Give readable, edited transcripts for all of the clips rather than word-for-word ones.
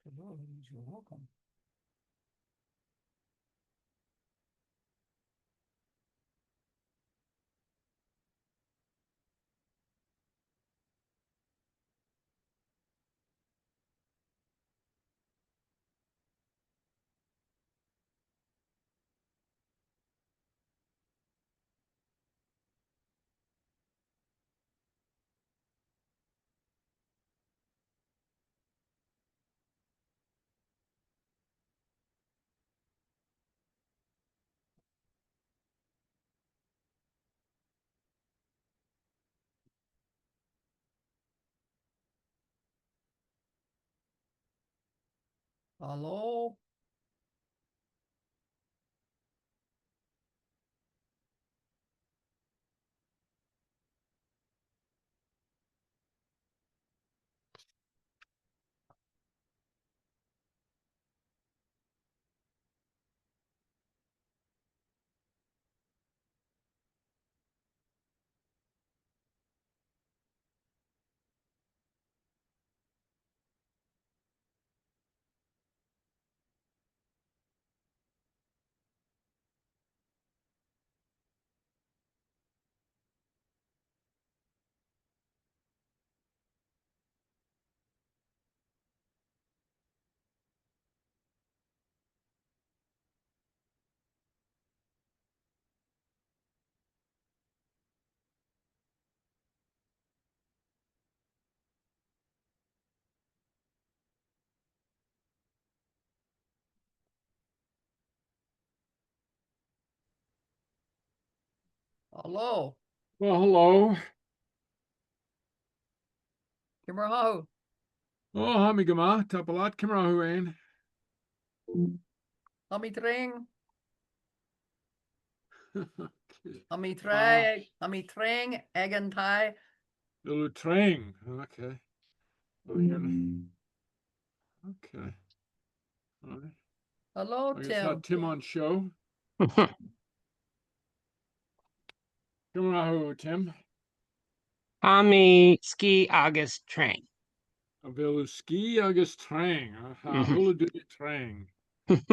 You're welcome. Hello? Hello? Well, hello. Kimmerho? Oh, hami gama, tapalat kimrahuain. Hami tring? Hami tring? Eggen tie? The train. Okay. Oh, okay. All right. Hello, I guess Tim. not Tim on show. Kimrahu, Tim. Hami ski August train. Avelu ski agus train. Hula do train. Okay.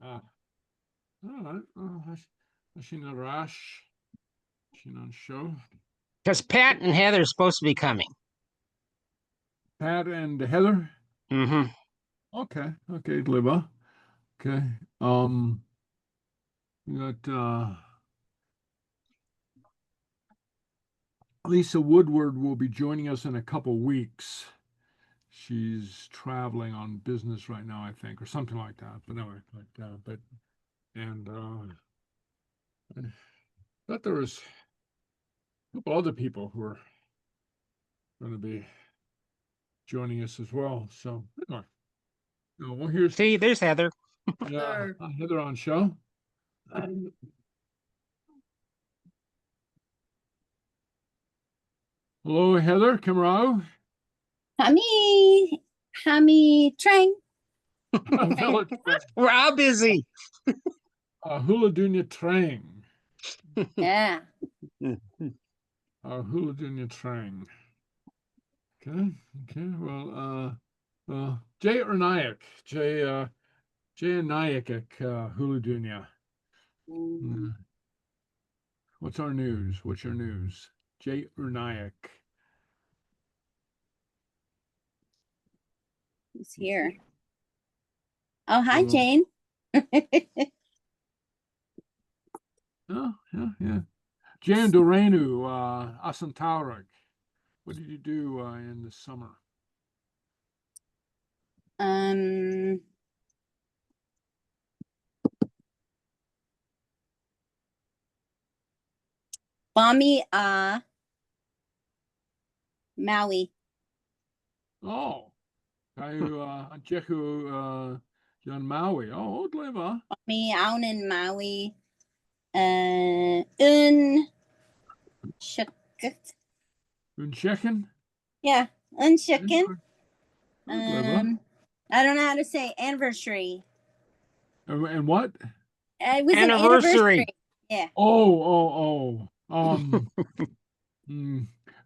All right. Oh, I seen a rash. Seen on show. Because Pat and Heather are supposed to be coming. Pat and Heather. Mm-hmm. Okay. Okay, Glibba. Okay. We got Lisa Woodward will be joining us in a couple weeks. She's traveling on business right now, I think, or something like that. But anyway, I thought there was a couple other people who are going to be joining us as well. So anyway, well, here's See, there's Heather. Heather on show. Hello, Heather. Kamrao. Hami Trang. We're all busy. Hula Dunya Trang. Yeah. Hula Dunya Trang. Okay. Well, Jay Ernayak. Jay Nayak Hula Dunya. What's our news? What's your news? Jay Ernayak. He's here. Oh, hi, Jane. Oh, yeah. Jan Dorenu, Asantaurak. What did you do in the summer? Bami, Maui. Oh, kayo Jehu Jan Maui. Oh, odleva. Bami, out in Maui. Shukit. Unchecken. Yeah, unshucken. Odleva. I don't know how to say anniversary. And what? It was an Anniversary. anniversary. Yeah.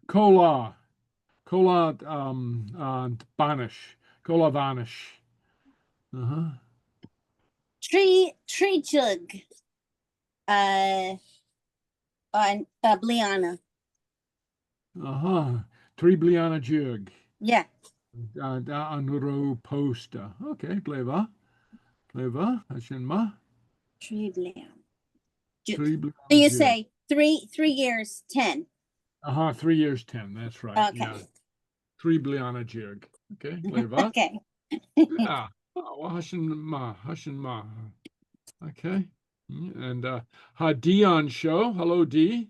Cola Banish. Cola Vanish. Uh-huh. Tree jug. On Bliana. Uh-huh. Tribliana jug. Yeah. Anuro posta. Okay, Gleva. Gleva, Hashinma. Tree Bliana. Tribliana So you jug. say 3 years, 10. 3 years, 10. That's right. Okay. Yeah. Tribliana jug. Okay, Gleva. Okay. Yeah. Oh, well, Hashinma. Okay. And Dion show. Hello, D.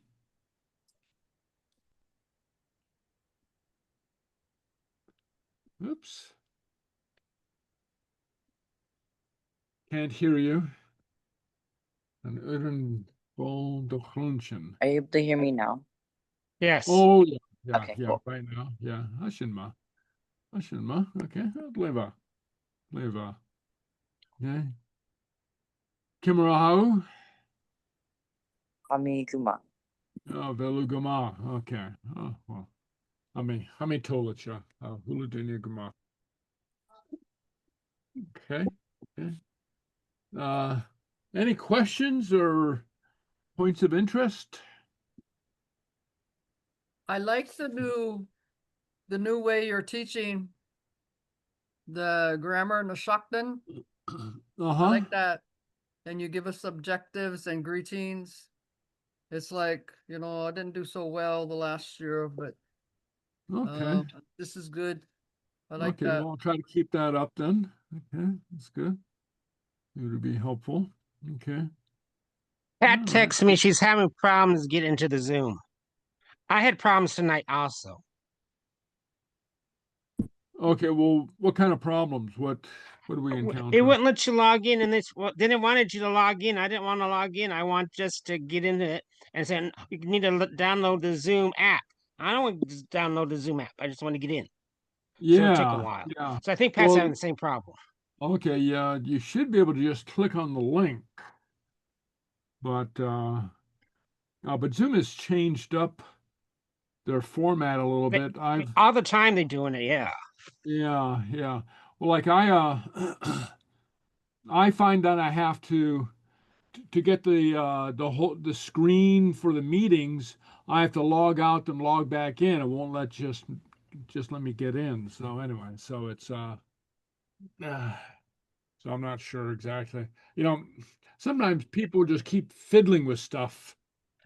Oops. Can't hear you. An Uren Bol Dochlunchen. Are you able to hear me now? Yes. Oh, yeah. Yeah, Okay, yeah, cool. right now. Yeah. Hashinma. Okay. Leva. Okay. Kimmerahau. Kami Guma. Oh, Velugama. Okay. Oh, well. Hami Tolacha. Huludunya Gama. Okay. Any questions or points of interest? I like the new way you're teaching the grammar and the Seachdaine. I like that. And you give us objectives and greetings. It's like, I didn't do so well the last year, but Okay. this is good. I like Okay, that. well, I'll try to keep that up then. Okay, that's good. It would be helpful. Okay. Pat All right. texts me she's having problems getting into the Zoom. I had problems tonight also. Okay, well, what kind of problems? What do we encounter? It wouldn't let you log in, and then it wanted you to log in. I didn't want to log in. I want just to get into it and say you need to download the Zoom app. I don't want to just download the Zoom app. I just want to get in. So it'll take a while. Yeah. So I think Pat's having the same problem. Okay, yeah, you should be able to just click on the link. But Zoom has changed up their format a little bit. All the time they're doing it, yeah. Yeah. Well, like I find that I have to get the screen for the meetings. I have to log out and log back in. It won't let just let me get in. So anyway, so it's so I'm not sure exactly. Sometimes people just keep fiddling with stuff,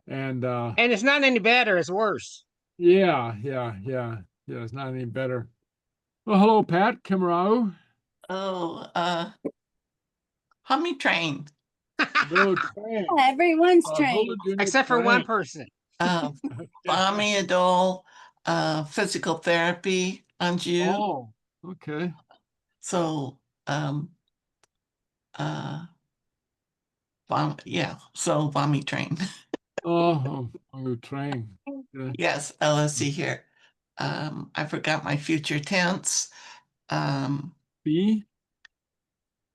and it's not any better. It's worse. Yeah. It's not any better. Well, hello, Pat Kimarau. Oh, Hummy train. Hello, train. Everyone's trained. Except for one person. Bami Adol, physical therapy on you. Oh, okay. So, so Bami train. Oh, train. Yeah. Yes, LSC here. I forgot my future tense. B?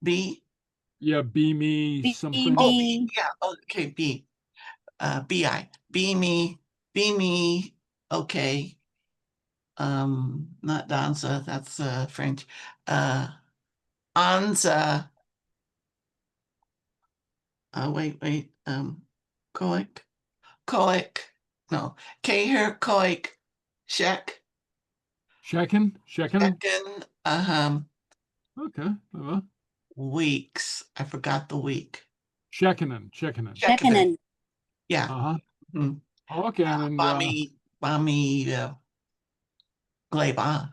B. Yeah, be me something. Oh, B. Yeah, okay, B. BI. Be me. Okay. Not danza, that's French. Anza. Wait. Coic. No. K here, coic. Check. Shekin? Second. Okay. Weeks. I forgot the week. Shekinen. Yeah. Uh-huh. Mhm. Okay. And Bami. Gleba.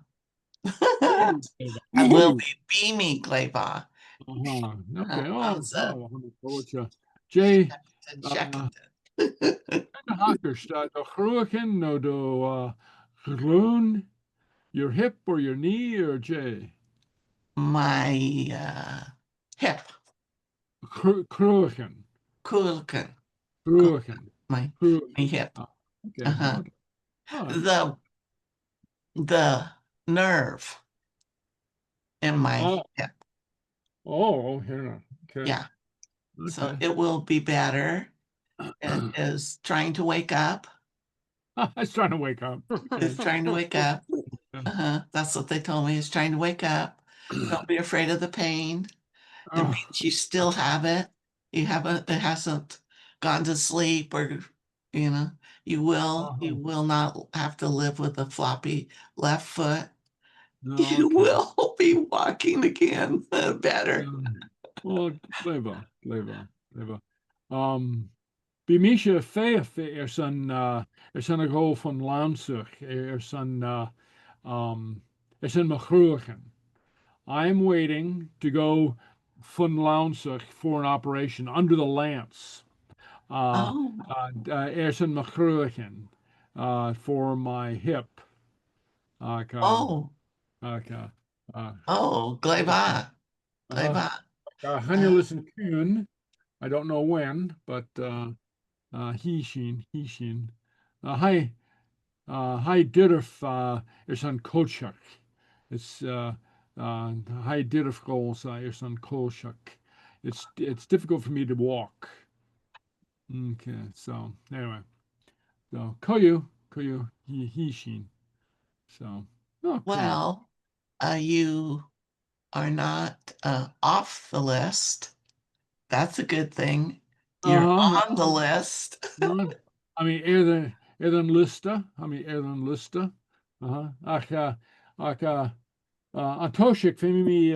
Oh, I will ooh, be beamy Gleba. okay. How's that? Jay, Seachdain. hackers, the Chruachin, no do Groen, your hip or your knee or Jay? My hip. Cruachin, Kulkin. Cruachin, My hip. Okay. Uh-huh. Okay. Oh, The nerve in my oh, hip. here. Okay. Yeah. So Okay. it will be better. It is trying to wake up. I was trying to wake up. It's trying to wake up. Yeah. That's what they told me. It's trying to wake up. Don't be afraid of the pain. It Oh, means you still have it. It hasn't gone to sleep, or you will not have to live with a floppy left foot. You okay. will be walking again better. Well, Gleva. Bij Misha Feef zijn een rol van Lansig, zijn Machruchen. I'm waiting to go von Lansig for an operation under the lance. Oh, Zijn Machruchen for my hip. oh, Okay. Gleba. Uh-huh. Hannulus and Kuhn. I don't know when, but he shin. Hi Dirf is on Kolchak. It's hi Dirf goals is on Kolchak. It's difficult for me to walk. Okay, so anyway. So Koyu, he shin. So cool. Well, you are not off the list. That's a good thing. You're on the list. I mean, eerder lista. Antoshik fimi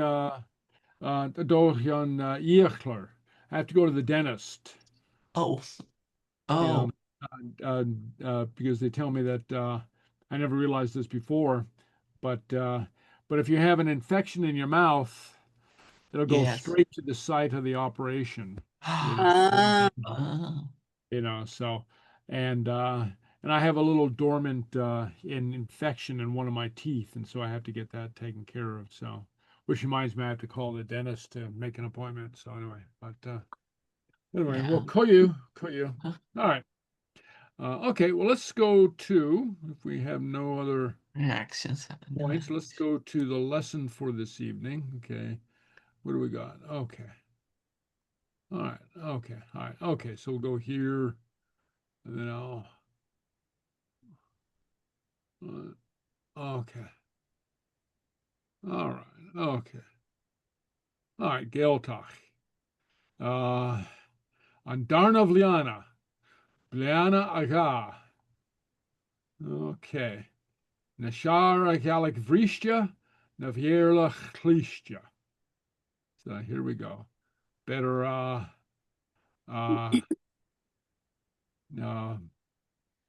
Dorjan Eechler. I have to go to the dentist. Oh, Because they tell me that I never realized this before, but if you have an infection in your mouth, it'll go yes. straight to the site of the operation. So and I have a little dormant infection in one of my teeth, and so I have to get that taken care of. So, which reminds me, I have to call the dentist to make an appointment. So anyway, Yeah. we'll call you. All right. Okay, well, let's go to, if we have no other Reactions. points, let's go to the lesson for this evening. Okay, what do we got? Okay. All right. Okay. All right. Okay, so we'll go here, and then I'll. Okay. All right. Okay. All right. Gaeltach. Andarna Vliana. Vliana Aga. Okay. Nashara Gaelic Vristja. Navierlach Klistja. So here we go. Better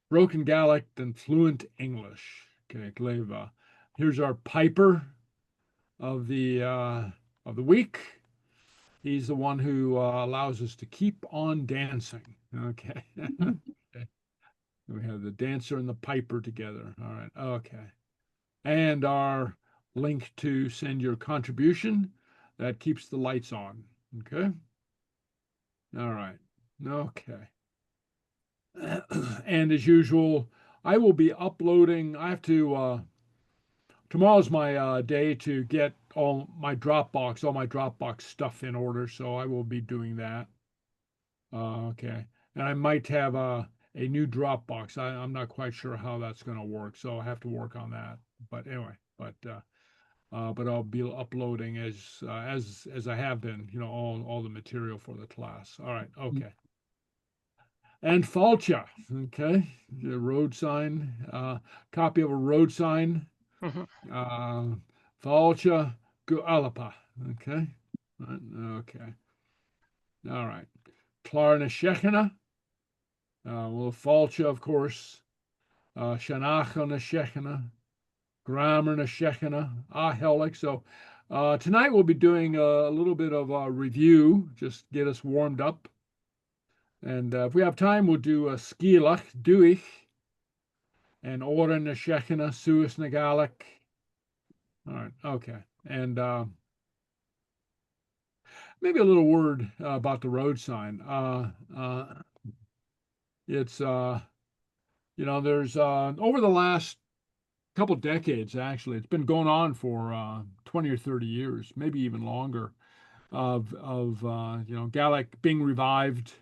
broken Gaelic than fluent English. Okay, Gleva. Here's our piper of the week. He's the one who allows us to keep on dancing. Okay. Okay. We have the dancer and the piper together. All right. Okay. And our link to send your contribution that keeps the lights on. Okay. All right. Okay. And as usual, I will be uploading. I have to. Tomorrow's my day to get all my Dropbox stuff in order. So I will be doing that. Okay. And I might have a new Dropbox. I'm not quite sure how that's going to work. So I have to work on that. But anyway, but I'll be uploading as I have been, all the material for the class. All right. Okay. And Fàilte, okay, the road sign, copy of a road sign, Fàilte Gualapa, okay, okay, all right. Clàr na Seachdaine, well, Fàilte, of course, Seanfhacal na Seachdaine, Gràmar na Seachdaine, ath-shealladh. So tonight we'll be doing a little bit of a review, just get us warmed up. And if we have time, we'll do a Sgeulachd, Dùthaich, and Òran na Seachdaine, Suas na Gaelic. All right, okay. And maybe a little word about the road sign. It's, there's over the last couple decades, actually, it's been going on for 20 or 30 years, maybe even longer, of Gaelic being revived,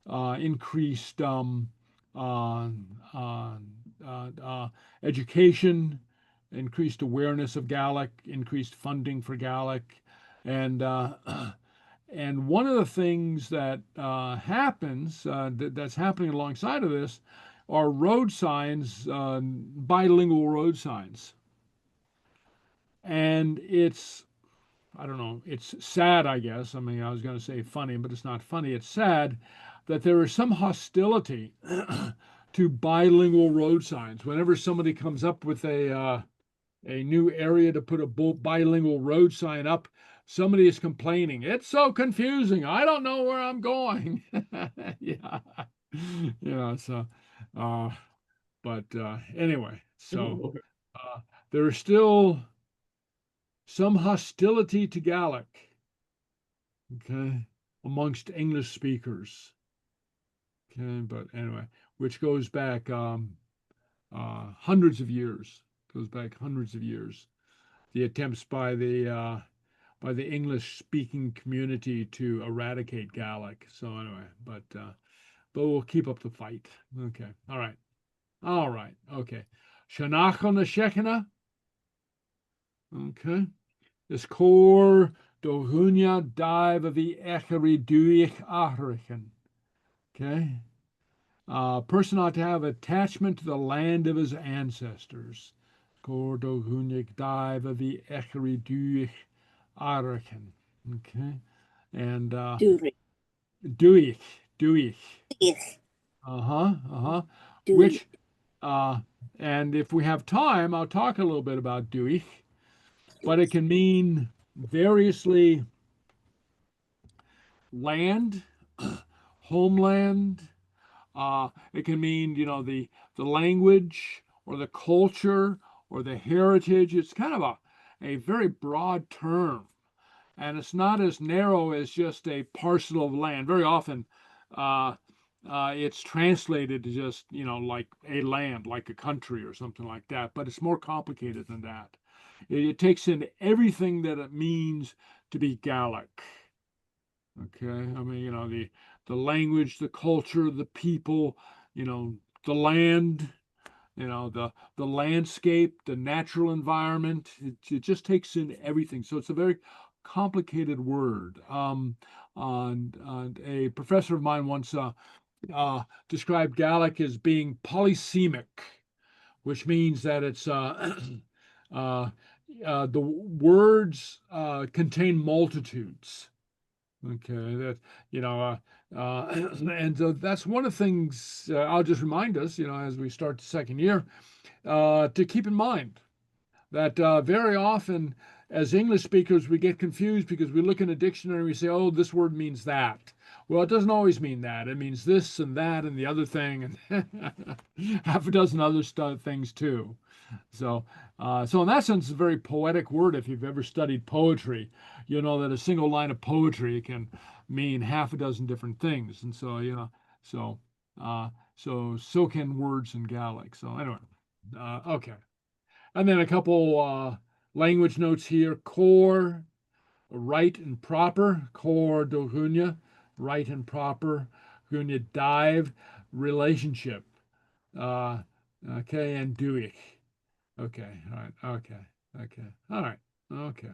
increased education, increased awareness of Gaelic, increased funding for Gaelic, and and one of the things that happens that's happening alongside of this are road signs, bilingual road signs, and I don't know, it's sad, I guess. I mean, I was going to say funny, but it's not funny. It's sad that there is some hostility to bilingual road signs. Whenever somebody comes up with a new area to put a bilingual road sign up, somebody is complaining. It's so confusing. I don't know where I'm going. Yeah. So, but anyway, so there is still some hostility to Gaelic, okay, amongst English speakers. Okay, but anyway, which goes back hundreds of years. Goes back hundreds of years. The attempts by the English-speaking community to eradicate Gaelic. So anyway, but we'll keep up the fight. Okay, all right, okay. Seanfhacal na Seachdaine. Okay, is cór do dhuine dive of the echari Dùthaich athrican. Okay. Person ought to have attachment to the land of his ancestors. Cór do dhuine dive of the echari Dùthaich athrican. Okay. And Dùthaich. Dùthaich. Yes. Which and if we have time, I'll talk a little bit about Dùthaich, but it can mean variously land, homeland. It can mean, the language or the culture or the heritage. It's kind of a very broad term, and it's not as narrow as just a parcel of land. Very often, it's translated to just, like a land, like a country or something like that, but it's more complicated than that. It takes in everything that it means to be Gaelic. Okay, I mean, the language, the culture, the people, the land, the landscape, the natural environment. It just takes in everything. So it's a very complicated word. And a professor of mine once described Gaelic as being polysemic, which means that it's the words contain multitudes. Okay, that and that's one of the things I'll just remind us, as we start the second year, to keep in mind that very often, as English speakers, we get confused because we look in a dictionary and we say, "Oh, this word means that." Well, it doesn't always mean that. It means this and that and the other thing, and half a dozen other things too. So in that sense, it's a very poetic word. If you've ever studied poetry, you know that a single line of poetry can mean half a dozen different things. And so, so can words in Gaelic. So anyway, okay. And then a couple language notes here. Core, right and proper. Core do dhuine, right and proper. Dhuine dive, relationship. Okay, and Dùthaich. Okay, all right, okay, all right, okay.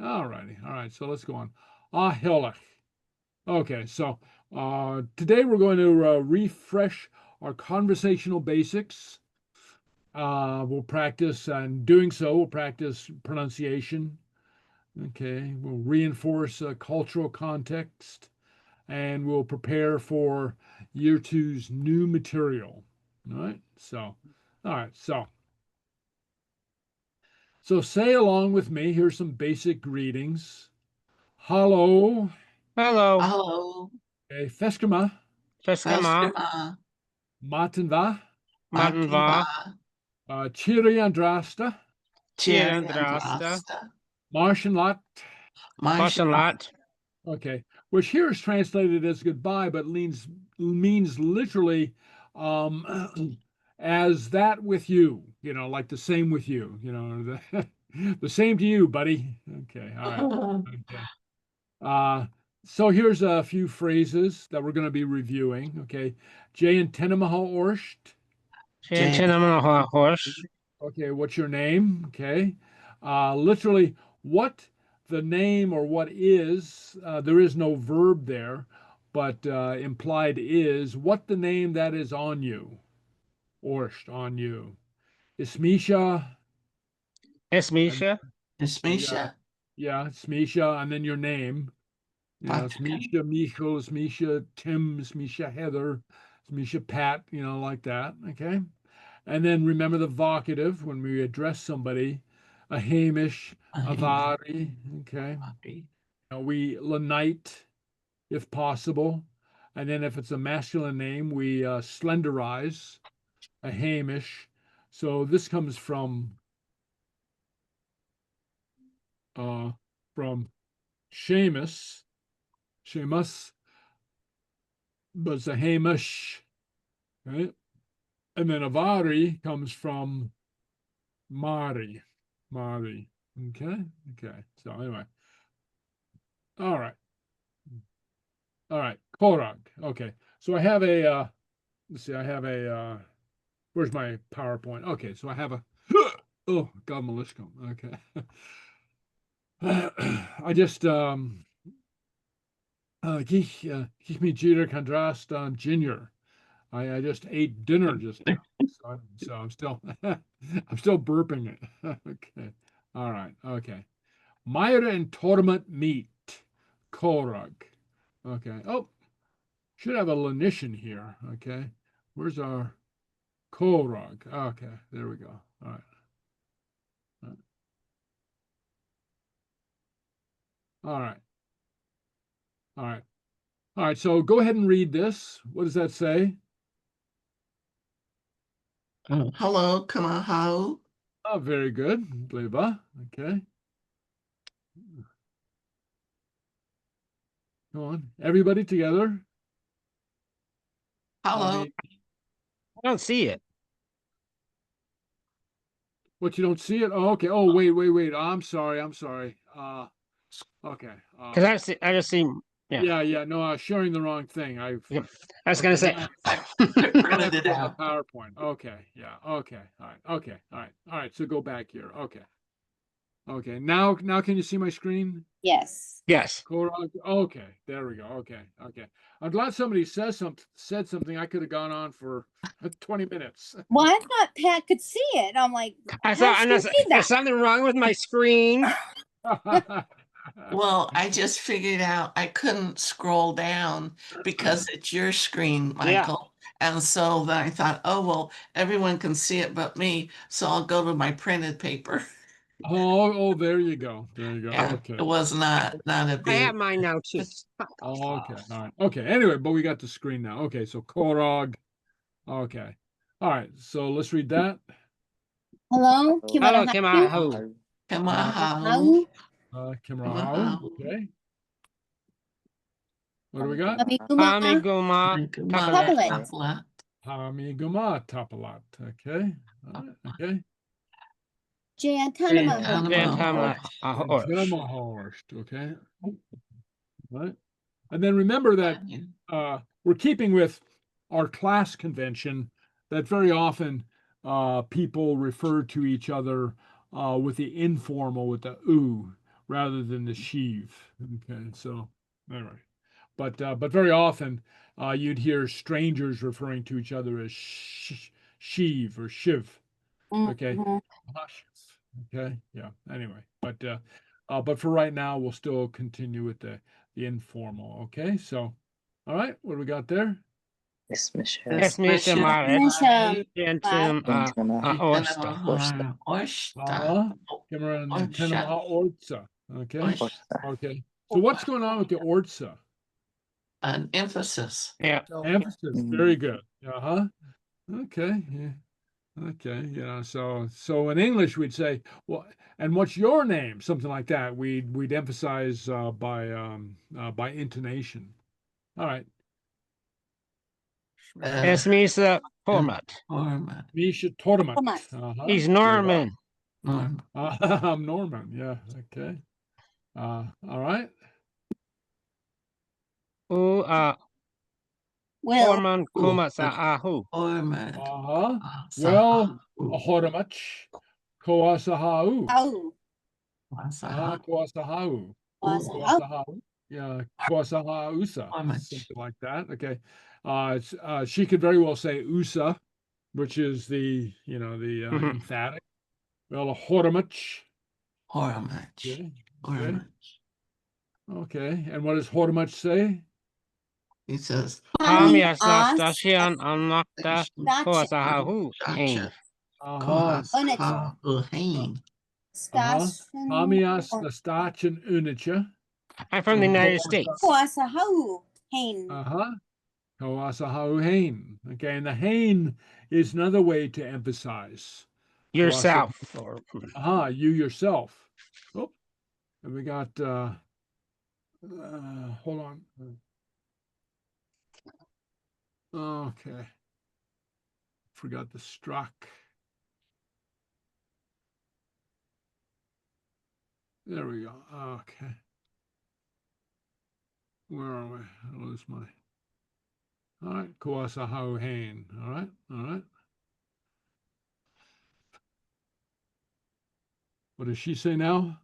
All righty, all right, so let's go on. Ath-shealladh. Okay, so today we're going to refresh our conversational basics. We'll practice, and doing so, we'll practice pronunciation. Okay, we'll reinforce cultural context, and we'll prepare for year two's new material. All right, so, So say along with me. Here's some basic greetings. Hello. Hello. Hello. Okay. Feskema. Feskema. Matanva. Matanva. Chiri Andrasta. Cheerandrasta. Marshanlat. Marshalat. Okay. Which here is translated as goodbye, but means literally as that with you, like the same with you, the same to you, buddy. Okay. All right. Okay. So here's a few phrases that we're going to be reviewing. Okay. Jay and Tenemaha Orsht. Horse. Okay, what's your name? Okay. Literally, what the name or what is, there is no verb there, but implied is what the name that is on you. Orsht, on you. Ismisha. Esmisha. Yeah, Smisha, and then your name. Smisha Michael, Smisha Tim, Smisha Heather, Smisha Pat, like that. Okay. And then remember the vocative when we address somebody, a Hamish, a Vari. Okay. We lenite if possible. And then if it's a masculine name, we slenderize, a Hamish. So this comes from Seamus, but it's a Hamish, right? And then Avari comes from Mari. Okay. So anyway. All right. Korag. Okay. So I have a let's see, where's my PowerPoint? Okay, so I have a oh God Malishkom. Okay. I just Kich me Jeter Kandrast Junior. I just ate dinner just now. So I'm still burping it. Okay. All right. Okay. Myra and Torment meat. Korag. Okay. Oh, should have a lenition here. Okay. Where's our Korag? Okay. There we go. All right. All right. All right. All right. So go ahead and read this. What does that say? Hello, Kamahau. Oh, very good. Bleba. Okay. Come on. Everybody together. Hello. I don't see it. What, you don't see it? Oh, okay. Oh, wait. I'm sorry. Okay. Because I just see. Yeah. No, I was sharing the wrong thing. I was gonna say. Printed it out. PowerPoint. Okay. Yeah. Okay. All right. Okay. All right. So go back here. Okay. Now can you see my screen? Yes. Yes. Okay. There we go. Okay. I'm glad somebody said something. I could have gone on for 20 minutes. Well, I thought Pat could see it. I'm like, I how's thought she there's see that? something wrong with my screen. Well, I just figured out I couldn't scroll down because it's your screen, Michael. And so then I thought, oh, well, everyone can see it but me. So I'll go to my printed paper. Oh, there you go. Yeah, Okay. it was not a I big. have mine now too. Oh, okay. All right. Okay. Anyway, but we got the screen now. Okay. So Korog. Okay. All right. So let's read that. Hello, Hello, Kamahau. Kamahau. Kimrao. Okay. What do we got? Hamiguma. Tapalat. Hamiguma Tapalat. Okay. All right. Okay. Jantanama. Horst. Okay. All right. And then remember that we're keeping with our class convention that very often people refer to each other with the informal, with the oo, rather than the sheav. Okay, so anyway, but very often you'd hear strangers referring to each other as sheav or shiv. Okay. Okay. Yeah. Anyway, but for right now, we'll still continue with the informal. Okay. So, all right. What do we got there? Es mische Mische Maret. Mische Gentum Orsta. Cameron Tenema Ortsa. Okay. Orsa. Okay. So what's going on with the Ortsa? An emphasis. Yeah. Emphasis. Very good. Uh-huh. Okay. Yeah. Okay. Yeah. So in English we'd say, well, and what's your name? Something like that. We'd emphasize by intonation. All right. Es Misa Format. Norman. Misha Torment. Torment. Uh-huh. He's Norman. Norman. I'm Norman. Yeah. Okay. All right. U Will. Forman Kumasa Ahu. Norman. Uh-huh. Well, Ahoramach. Koasahau. Oh. Koasahau. Koasahau. Koasahau. Yeah. Koasahausa. Ahoramach. Something like that. Okay. She could very well say Usa, which is the Mhm. emphatic. Well, Ahoramach. Horamach. Okay. Horamach. Okay. And what does Ahoramach say? He says, Hamias Nastashian Anakta Koasa Ahu. Hain. Uh-huh. Hain. Station. Hamias Nastachin Unicha. I'm from the United States. Koasahau. Hain. Uh-huh. Koasahau hain. Okay, and the hain is another way to emphasize. Yourself. Or You yourself. Oh, and we got hold on. Okay. Forgot the struck. There we go. Okay. Where are we? I lose my. All right. Koasahau hain. All right. All right. What does she say now?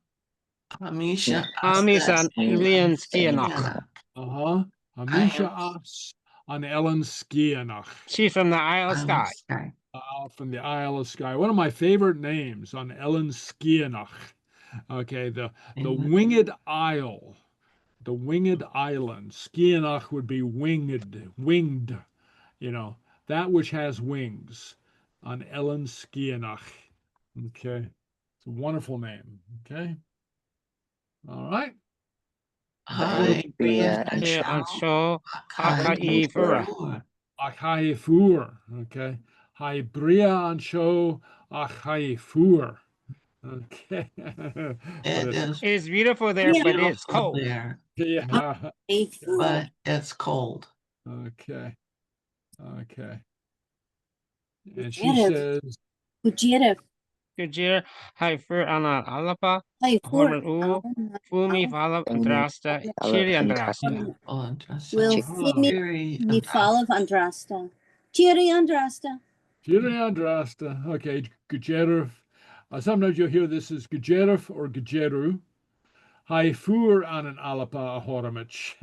Hamisha. Hamisan Ilian Skianach. Uh-huh. Hamisha As on Ellen Skianach. She's from the Isle of Skye. From the Isle of Skye. One of my favorite names on Ellen Skianach. Okay, the winged isle. The winged island. Skianach would be winged, that which has wings. On Ellen Skianach. Okay. It's a wonderful name. Okay. All right. Hi, And show Akaifura. Achaifur. Okay. Hi Bria and show Achaifur. Okay. It It's beautiful there, but it's beautiful cold. there, Yeah. but it's cold. Okay. Okay. And she Yes. says, Gujira. Kujir, Haifur Ana Alapa, Hey, Horman U, Fumi Vala Andrasta, Chiri Andrasta. Oh, interesting. Will Fimi Very ni follow Andrasta. Chiri Andrasta. Andrasta. Okay. Gujerov. Sometimes you'll hear this as Gujerov or Gujeru. Haifur an an alapa ahoramich.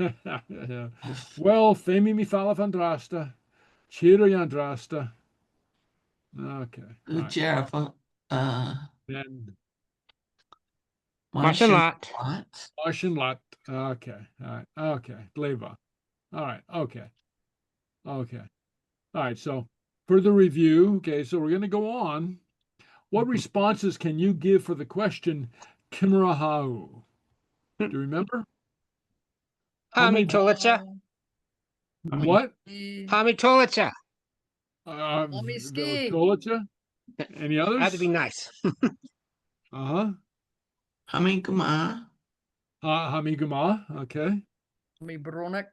Well, Femi mi falaf Andrasta. Chiri Andrasta. Okay. all right. Jericho. Then Mashalat. Martian lot. Okay. All right. Okay. Gleva. All right. Okay. Okay. All right. So further review. Okay. So we're going to go on. What responses can you give for the question, Kimrahau? Do you remember? Hami Tolicha. What? Hami Tolicha. me ski. Tolicha? Any others? That'd be nice. Uh-huh. Hamiguma. Hamigama. Okay. Me Bronek.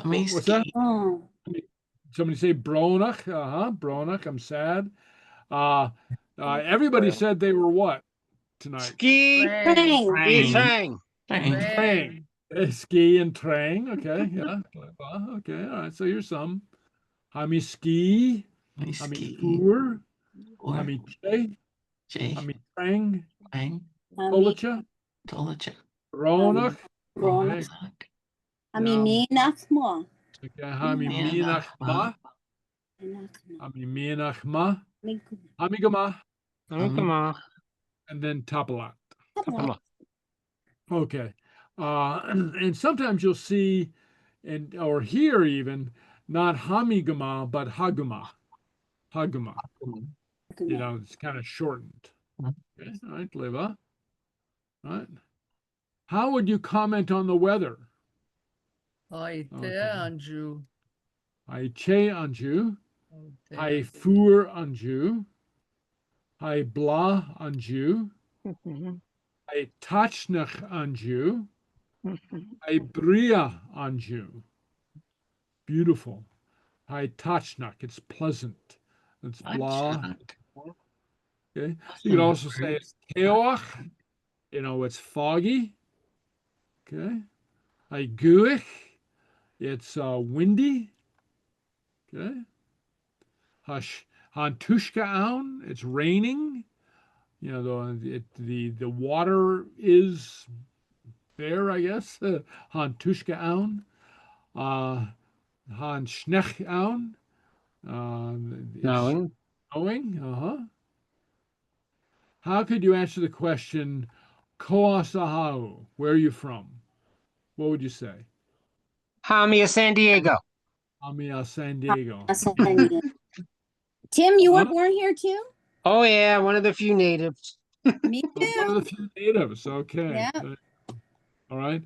What's that? Oh. Somebody say Bronach. Uh-huh. Bronach. I'm sad. Everybody said they were what tonight? Ski. Bang. Trang. Trang. Ski and Trang. Okay. Yeah. Okay. All right. So here's some. Hami ski. Hami fur. Hami che. Hami Trang. Tolicha. Bronach. Okay. Minach mo. Okay. Hami minach ma. Hami minach ma. Hamigama. Come on. And then tapalat. Come on. Okay. And sometimes you'll see or hear even not hamigama, but haguma. Haguma. You know, it's kind of shortened. Okay, all right, Leva. All right. How would you comment on the weather? Fàilte Okay. anju. Hai che anju. Fàilte Hai anju. fur anju. Hai bla anju. Hai tachnach anju. Hai bria anju. Beautiful. Hai tachnach. It's pleasant. It's blah. Okay. You could also say it's keoach. You know, it's foggy. Okay. Hai guich. It's windy. Okay. Hush. Hantushka aun. It's raining. You know, the water is there, I guess. Hantushka aun. Han schnech aun. It's Knowing. snowing. Uh-huh. How could you answer the question, Koasahau? Where are you from? What would you say? Hami of San Diego. I'm San Diego. Tim, you were born here too? Oh yeah, one of the few natives. Me One too. of the few natives. Okay. Yeah. All right.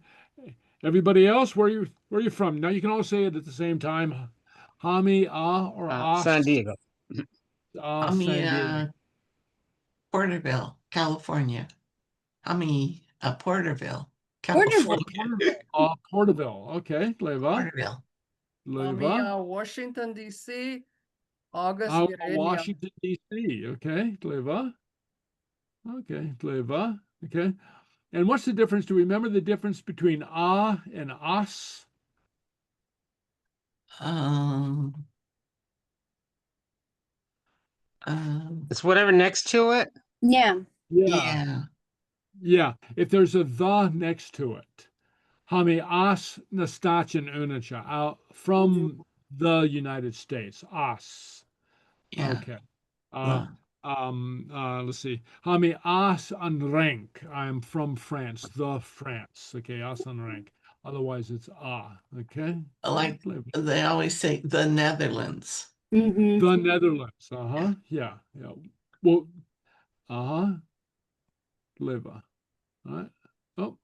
Everybody else, where are you from? Now you can all say it at the same time. Hami, or San Diego. San Diego. Porterville, California. Porterville, Porterville. California. Porterville. Okay. Leva. Porterville. Leva. Washington, D.C. August Washington, D.C. Okay. Leva. Okay. Leva. Okay. And what's the difference? Do we remember the difference between and as? It's whatever next to it. Yeah. Yeah. Yeah. If there's a the next to it. Hami as nastachin unacha from the United States. As. Yeah. Okay. Let's see. Hami as an rank. I'm from France. The France. Okay, as an rank. Otherwise it's okay. Like they always say the Netherlands. Mm-hmm. The Netherlands. Yeah. Yeah. Well, Liva. All right. Oh.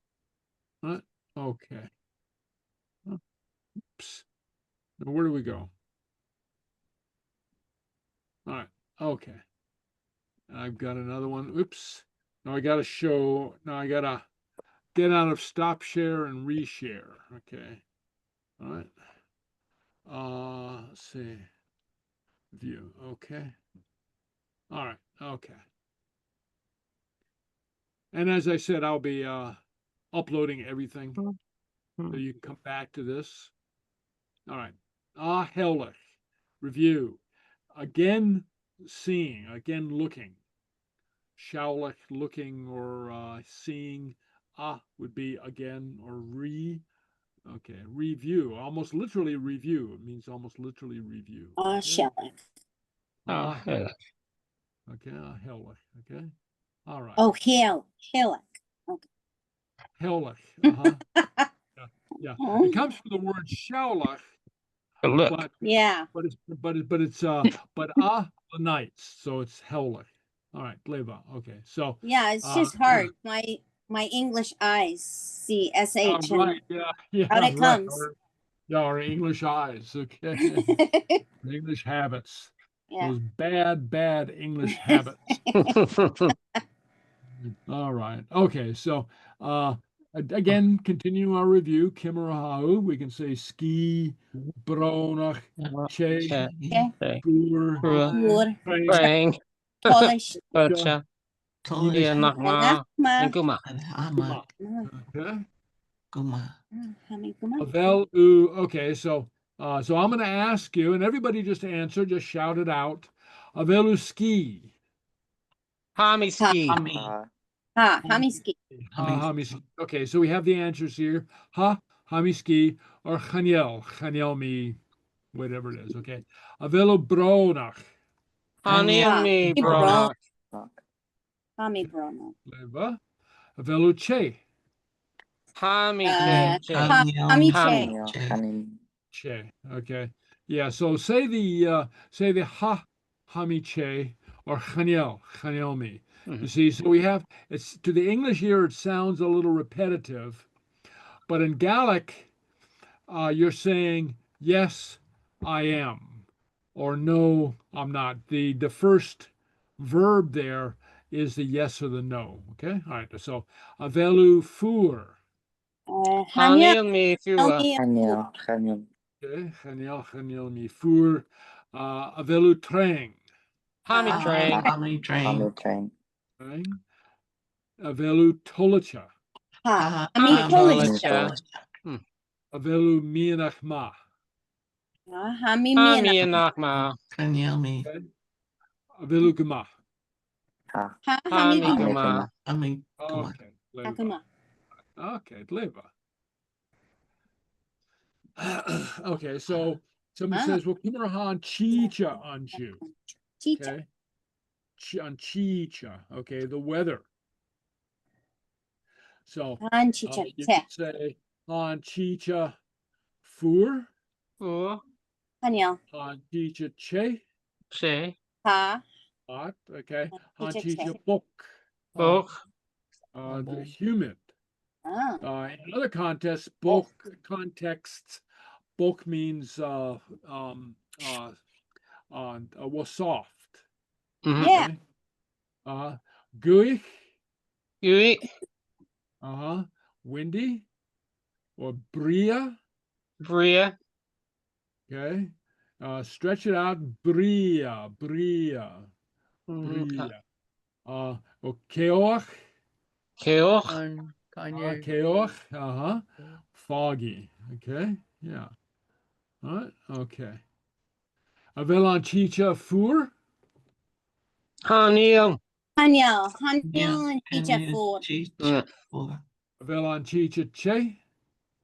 All right. Okay. Oops. Now where do we go? All right. Okay. I've got another one. Oops. Now I gotta show. Now I gotta get out of stop share and reshare. Okay. All right. Let's see. View. Okay. All right. Okay. And as I said, I'll be uploading everything so you can come back to this. All right. Ath-shealladh. Review. Again, seeing. Again, looking. Seachdaine, looking or seeing. Would be again or Okay, review. Almost literally review. It means almost literally review. Ath-shealladh. Okay, ath-shealladh. Okay. All right. Oh, Gaelic. Okay. Gaelic. Yeah. It comes from the word Sgeulachd, Look. but the nights, so it's Gaelic. All right, Leva. Okay, so Yeah, it's just hard. My English eyes see SH. right, yeah, out it right. comes. Our English eyes. Okay, English habits. Yeah. Those bad English habits. All right. Okay. So, again, continue our review. Kimmerahau. We can say ski, bronach, che, boer, Boer, Bang. Polish, Gotcha. Yeah, Nachma, and Guma. Okay. Guma. Avel u. Okay. So I'm going to ask you, and everybody just answer. Just shout it out. Avelu ski. Hami ski. Hamiski. Hamiski. Okay, so we have the answers here. Hamiski, or Chaniel me, whatever it is. Okay. Avelo bronach. Hami bronach. Hami bronach. Leva. Avelo che. Hami Hami che. che. Che. Okay. Yeah, so say the ha hamiche or chaniel me. You see, so we have it's to the English ear it sounds a little repetitive, but in Gaelic, you're saying yes, I am, or no, I'm not. The first verb there is the yes or the no. Okay, all right. So avelu fur. Hanya, Hanil me fua. Chaniel. Okay, chaniel mi fur. Avelu trang. Hami train. Mommy train. Train. Trang. Avelu tolacha. ha, Hami Hami tolicha. Policha, Avelu mianachma. Hami Hami Mina, anakma. Kanyelmi. Okay. Avelu gama. Ha, Hami Hami guma. I mean, come on. Okay. Leva. Hakuma. Okay, leva. Okay, so somebody says, well, Kimmerhan chicha on you. Chicha, Okay. On chicha. Okay, the weather. So Han Chicha, you Te, could say on chicha fur, Fu. Hanya, on chicha che, She. Ha, hot, okay, on Chicha chicha Che, book, Book. the humid. Ah, In other contexts, book means was soft. yeah, Okay. Gooey, Yui. windy, or bria. Bria. Okay. Stretch it out, bria. Or keoch, Keoch. Kanye. keoch, foggy. Okay. Yeah. All right. Okay. Avelon chicha fur. Hanil. Hanya, Yeah. Hanya and Chicha Food, Avelon chicha che.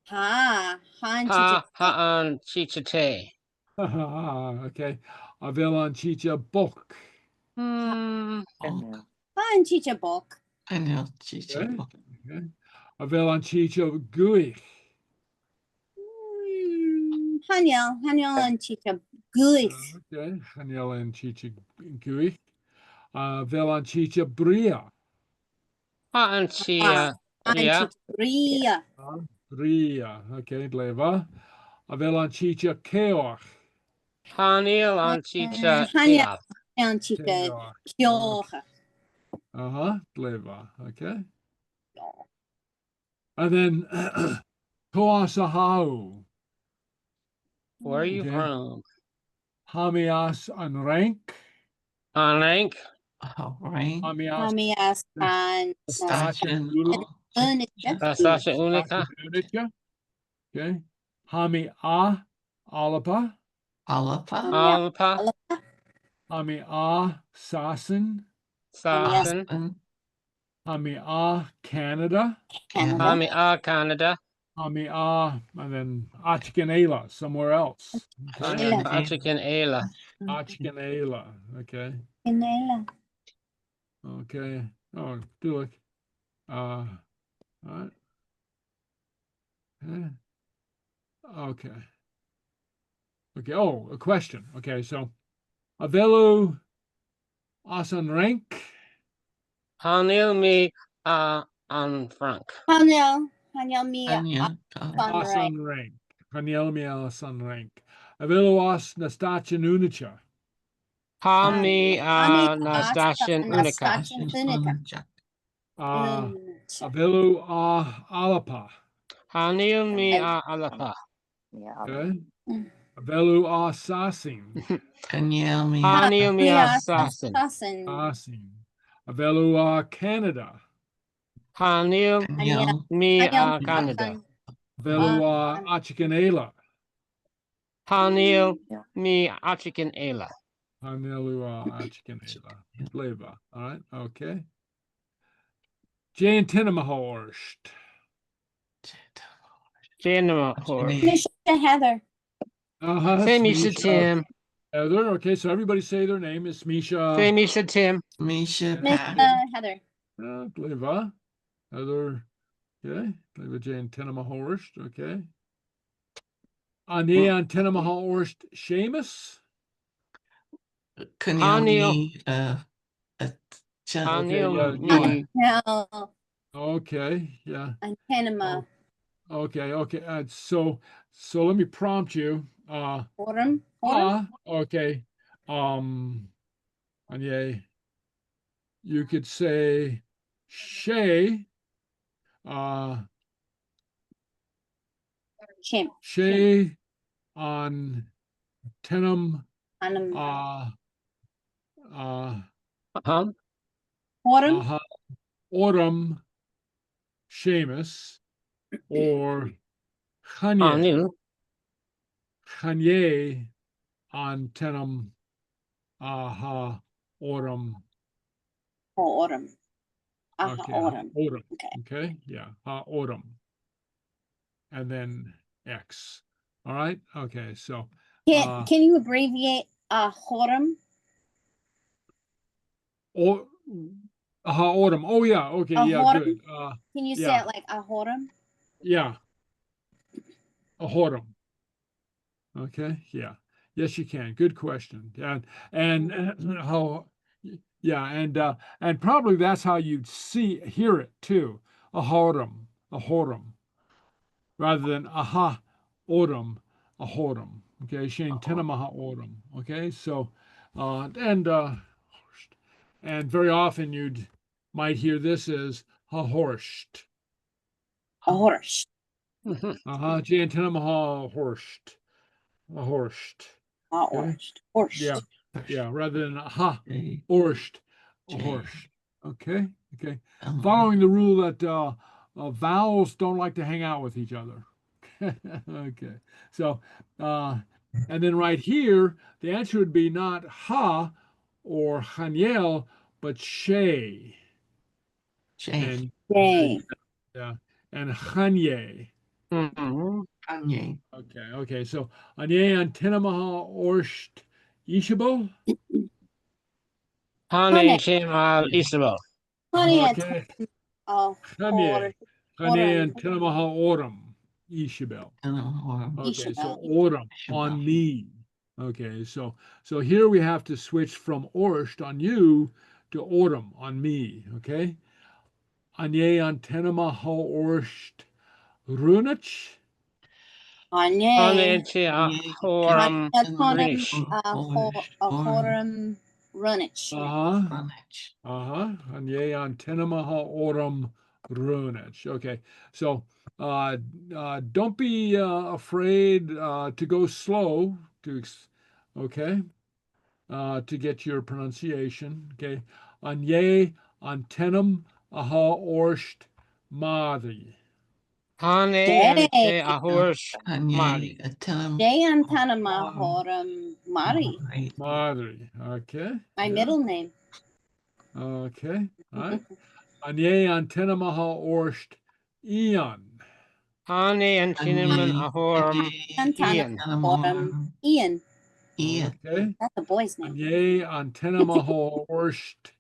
Ha, Han Chicha, Ha. Ha'an chichate. Okay. Avelon chicha bok. Han Chicha Bok, I know, Chicha. Okay. Avelon chicha gooey. Hanya and Chicha Guis, Okay. Daniela and chicha gooey. Avelon chicha bria. Ha'an chia. Han Bria. Chicha Bria, Bria. Okay. Leva. Avelon chicha keoch. Hanil on chicha. Hanya Keoch. and Chicha Keoch. Kyocha, Leva. Okay. And then Toasahau. Where are you Okay. from? Hamias and rank. On rank. Oh, rain. Hamias. Hamias and Station. Furniture, Sasha Unica. Okay. Hami a alapa. Alapa. Alpa. Hami a sasin. Sassen. Hami a Canada. Canada, Hami a Canada. Hami a and then Achkanela somewhere else. Okay. Ela. Patrick Ayla. Achkanela. Okay. Canela, Okay. Oh, Dùthaich. All right. Okay. Okay. Oh, a question. Okay, so Avelu asan rank. Hanil me on Frank. Hanya Mia, Onion. Sunray, Asan rank. Kanielmi asan rank. Avelu as nastachin unicha. Hami Nastashin Unica. Unica, Avelu alapa. Hanil me Alapa. Okay. Avelu sasin. Kanyelmi. Hanil me Assassin. Sasin. Avelu Canada. Hanil Kanyel. me Canada. Avelu Achkanela. Hanil me Achikin Ayla. Hanelu Achkanela. Leva. All right. Okay. Jane Tinamahorst. General Horse. Misha Heather, Say Misha Tim. Heather. Okay, so everybody say their name. It's Misha. Say Misha Tim. Misha. Misha Heather, Leva. Heather. Okay. Leva Jane Tinamahorst. Okay. Ane an tenamaha orst Seamus. Kunyani, Okay, yeah, Ni. Now, okay, yeah. Antenna, Okay. So let me prompt you. Autumn, Okay. Anye, you could say Shay, Chim, Shay on tenum, Anum, Uh-huh. Autumn, autumn Seamus, or Anu. Chanye on tenum, autumn. Autumn. Okay, Autumn. autumn. Okay. Okay, yeah, autumn. And then X. All right. Okay, so Can you abbreviate autumn? or autumn. Oh yeah. Okay. Yeah. Autumn? Good. Can you say yeah. it like autumn? Yeah. Autumn. Okay. Yeah. Yes, you can. Good question. And how? Yeah. And probably that's how you'd hear it too. Autumn. Rather than autumn. Okay. Shane tenamaha autumn. Okay. So, and very often you'd might hear this as horsed. A horse. Jan tenamaha horsed. Horsed. Okay. Horse. Yeah. Rather than horsed. Horsed. Okay. Um, Following the rule that vowels don't like to hang out with each other. Okay. So, and then right here, the answer would be not ha or haniel, but shay. Jay. Yay. Yeah, and Hanye. Mhm. Kanye. Okay. So Anye Antenamaha Orst Ishabo. Honey, Shema, Isabel. Honey, Okay. horse. Hanye. Hanye Autumn. Antenamaha Oram Ishabel. Okay, so Oram on me. Okay, so here we have to switch from Orst on you to Oram on me. Okay. Anye Antenamaha Orst Runach. Honey. Honey, Horam, Autumn. Grinish. Autumn. Runich. Anye Antenamaha Oram Runach. Okay, so don't be afraid to go slow to get your pronunciation. Okay, Anye Antenam Aha Orst Madi. Honey, and a horse, Mari. Day Antanama Horam Mari. Madri. Okay. My middle name. Okay. All right. Anye Antenamaha Orst Eon. Honey, and cinnamon, a horam, Ian. Ian. Okay. That's a boy's name. Anye Antenamaha Orst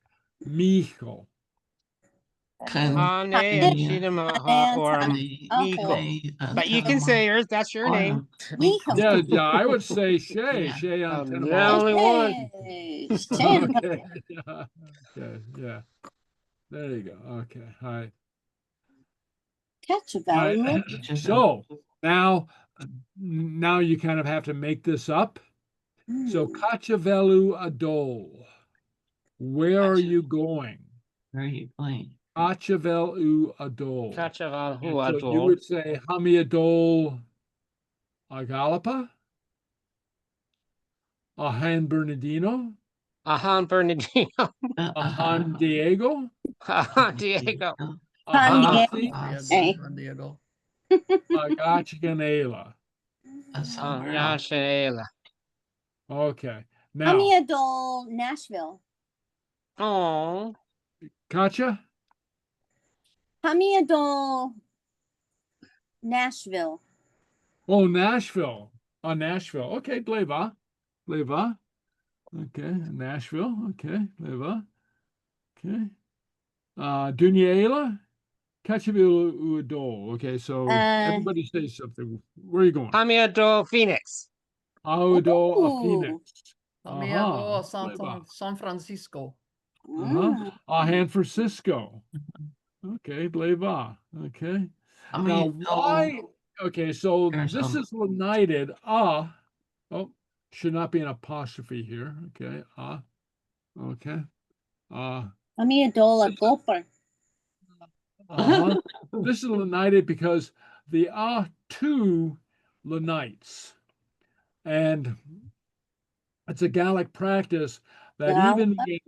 Michael. Honey, and cinnamon, a horam, Nico. But you can say yours, that's your name. Yeah, I would say Shay. Shay The Antenamaha. only one. Okay. Yeah. There you go. Okay. All right. Catch a All valley. right. So now you kind of have to make this up. So Kachavelu Adol. Where are you going? Where are you going? Kachavelu Adol. Kachaval, who And so you adore. would say Hami Adol Agalapa? Ahan Bernardino? Ahan Bernardino. Ahan Diego? Diego. Ahan Diego. Agachiganela. Yashaela. Okay. Now, Amiadol, Nashville. Oh, Kacha? Amiadol, Nashville. Oh, Nashville. Nashville. Okay, Bleva. Okay, Nashville. Okay, Bleva. Okay. Dunyela? Cachibil Uadol. Okay, so everybody say something. Where are you going? Hamiado Phoenix. Audo a Ooh. Phoenix. Amigo Leva. San Francisco. San Francisco. Okay, Bleva. Okay. I Now, mean, why? Okay, so this Arizona. is lenited. Oh, should not be an apostrophe here. Okay. Okay. Amiadola Gopher. This is lenited because the two lenites. And it's a Gaelic practice that even when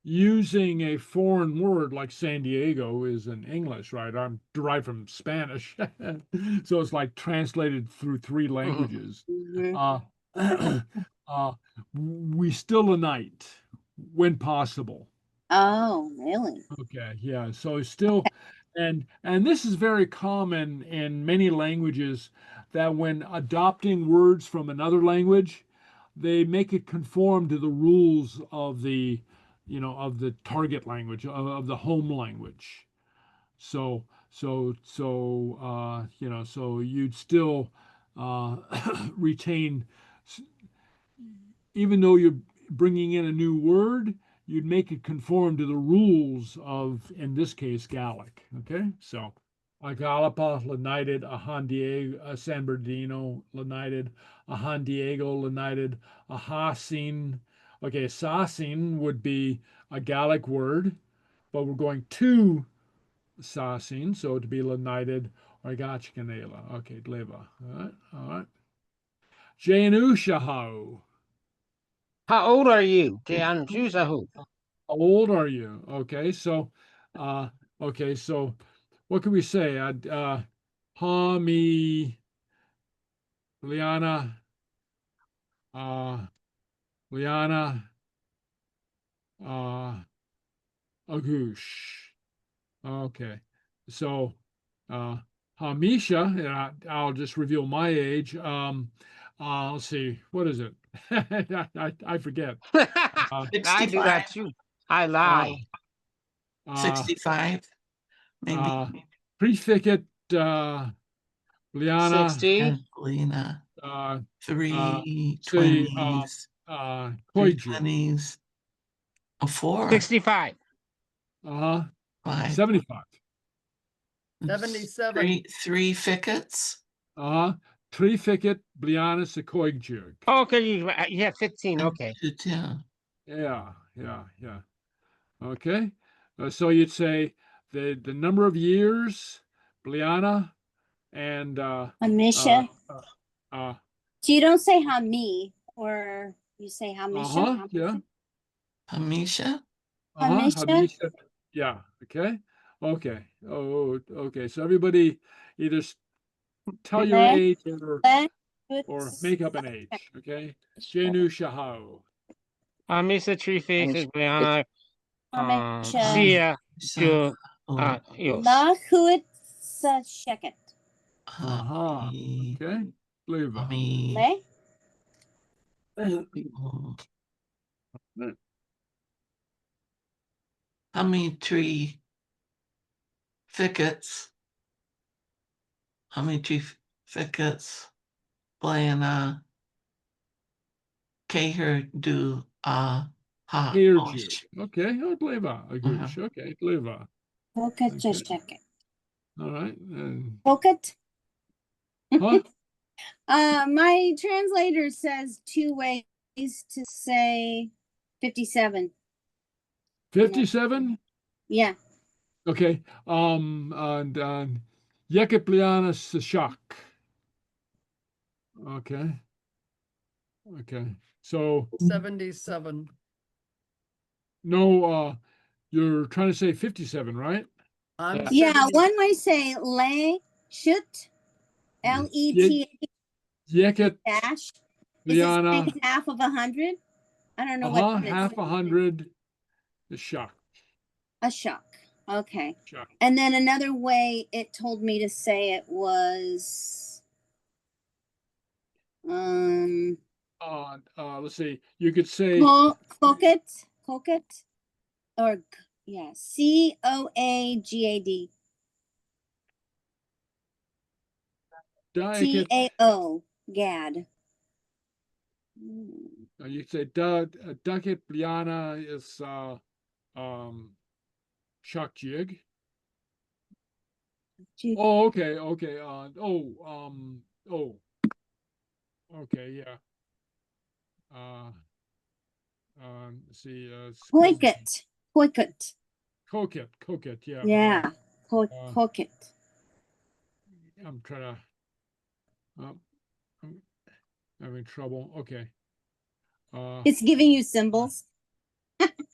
using a foreign word like San Diego is in English, right? I'm derived from Spanish. So it's like translated through three languages. We still lenite when possible. Oh, really? Okay, yeah. So still, and this is very common in many languages that when adopting words from another language, they make it conform to the rules of the, of the target language, of the home language. So so you'd still retain, even though you're bringing in a new word, you'd make it conform to the rules of, in this case, Gaelic. Okay, so Agalapa, lenited, Ahan Diego, San Bernardino, lenited, Ahan Diego, lenited, Ahasin. Okay, Sasin would be a Gaelic word, but we're going to Sasin, so to be lenited, Argachkanela. Okay, Dleva. All right. Janu Shahau. How old are you? Jan Juzahu. How old are you? Okay, so what can we say? Me, Liana, Liana, Agush. Okay, so Hamisha, and I'll just reveal my age. Let's see, what is it? I forget. I do that too. I lie. 65, maybe. Prefigure, Liana, 60. And Lena, say, 320s, Koiju. 320s, a 4, 65. 5, 75. 77. three fickets. Prefigure, Liana, Sekoigjug. Oh, okay, you have 15. Okay. Yeah. Okay. So you'd say the number of years, Bliana, and Hamisha. uh, So you don't say Hami, or you say Hamisha? yeah. Hamisha. Hamisha. Hamisha. Yeah. Okay. Oh, okay. So everybody either tell your age or make up an age. Okay. Jenu Shahau. Mr. Tree Faces, Brianna. Hamisha. Sia. Jo. Yos. Lahut Sheket. Okay. Leva. How many tree thickets? How many tree thickets? Blana Keher do ha. Okay, Leva. Okay, Leva. Pocket Sheket. All right. Pocket. Huh? My translator says 2 ways to say 57. 57? Yeah. Okay. And Yekepliana Sashak. Okay. So 77. no, you're trying to say 57, right? Yeah, one might say le shoot LET Yeket dash. Liana. Is it half of 100? I don't know what half 100 is shock. A shock. Okay. Shock. And then another way it told me to say it was let's see. You could say coquet or yeah, COAGAD. Daikit. T-A-O, Gad. You say Daikit Bliana is Seachdaine. Oh, okay, okay. Okay, yeah. See, Koikit. Koikit. Kokit, yeah. Yeah. Koikit. I'm trying to. I'm having trouble. Okay. It's giving you symbols.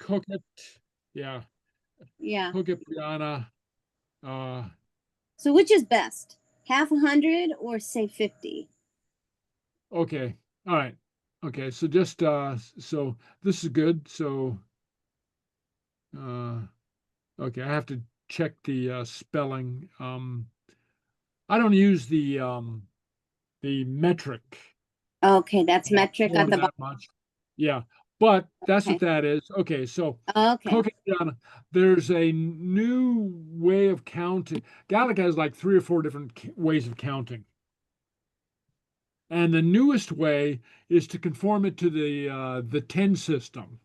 Kokit, yeah. Yeah. Kokit Bliana. So which is best? Half 100 or say 50? Okay. All right. Okay. So just so this is good. So okay, I have to check the spelling. I don't use the metric Okay, that's metric form at the that much. Yeah, but that's what that is. Okay, so bottom. Okay. there's a new way of counting. Gaelic has like 3 or 4 different ways of counting. And the newest way is to conform it to the 10 system.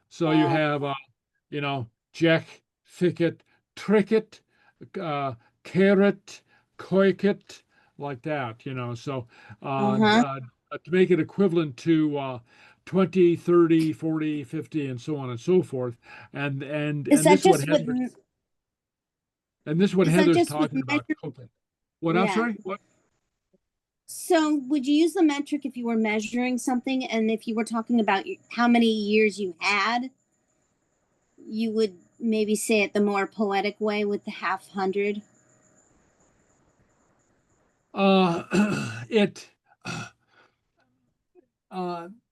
So you have Jack, Thicket, Tricket, Carrot, Coikit, like that, So to make it equivalent to 20, 30, 40, 50, and so on and so forth. And Is this that is what just with Heather's just with talking about. What? I'm Yeah. sorry. What? So would you use the metric if you were measuring something, and if you were talking about how many years you had, you would maybe say it the more poetic way with the half 100? It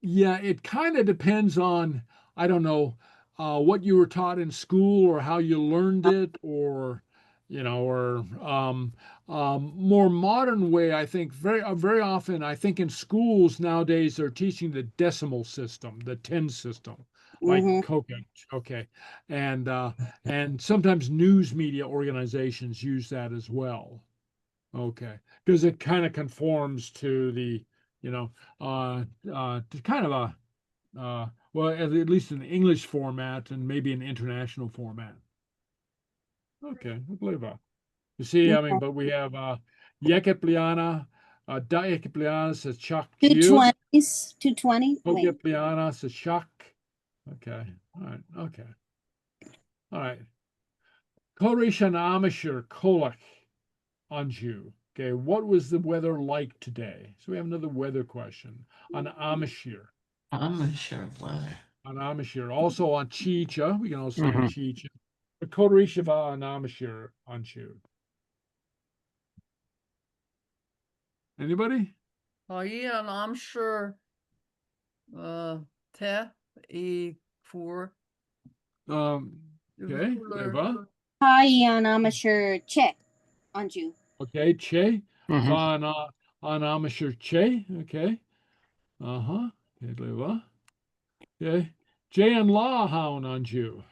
yeah, it kind of depends on, I don't know, what you were taught in school or how you learned it, or more modern way. I think very often, I think in schools nowadays they're teaching the decimal system, the 10 system, like Coca. Okay, and sometimes news media organizations use that as well. Okay, because it kind of conforms to the, to kind of well, at least an English format and maybe an international format. Okay, I believe that. You see, I mean, but we have Yekepliana, Daekepliana says Chak Q, 220s, 220. Wait. Okepliana says Chak. Okay, all right, okay, all right. Korishan Amishir Kolach Anju. Okay, what was the weather like today? So we have another weather question on Amishir. I'm sure what. On Amishir. Also on Chicha. We can also say on Chicha. But Kodrishava on Amishir on Chu. Anybody? Oh yeah, and I'm sure te e for Okay, Leva. Hi, I'm sure check on you. Okay, Che. Van on Amishir Che. Okay. Uh-huh. Okay, Leva. Okay. J and La Hound on Jew.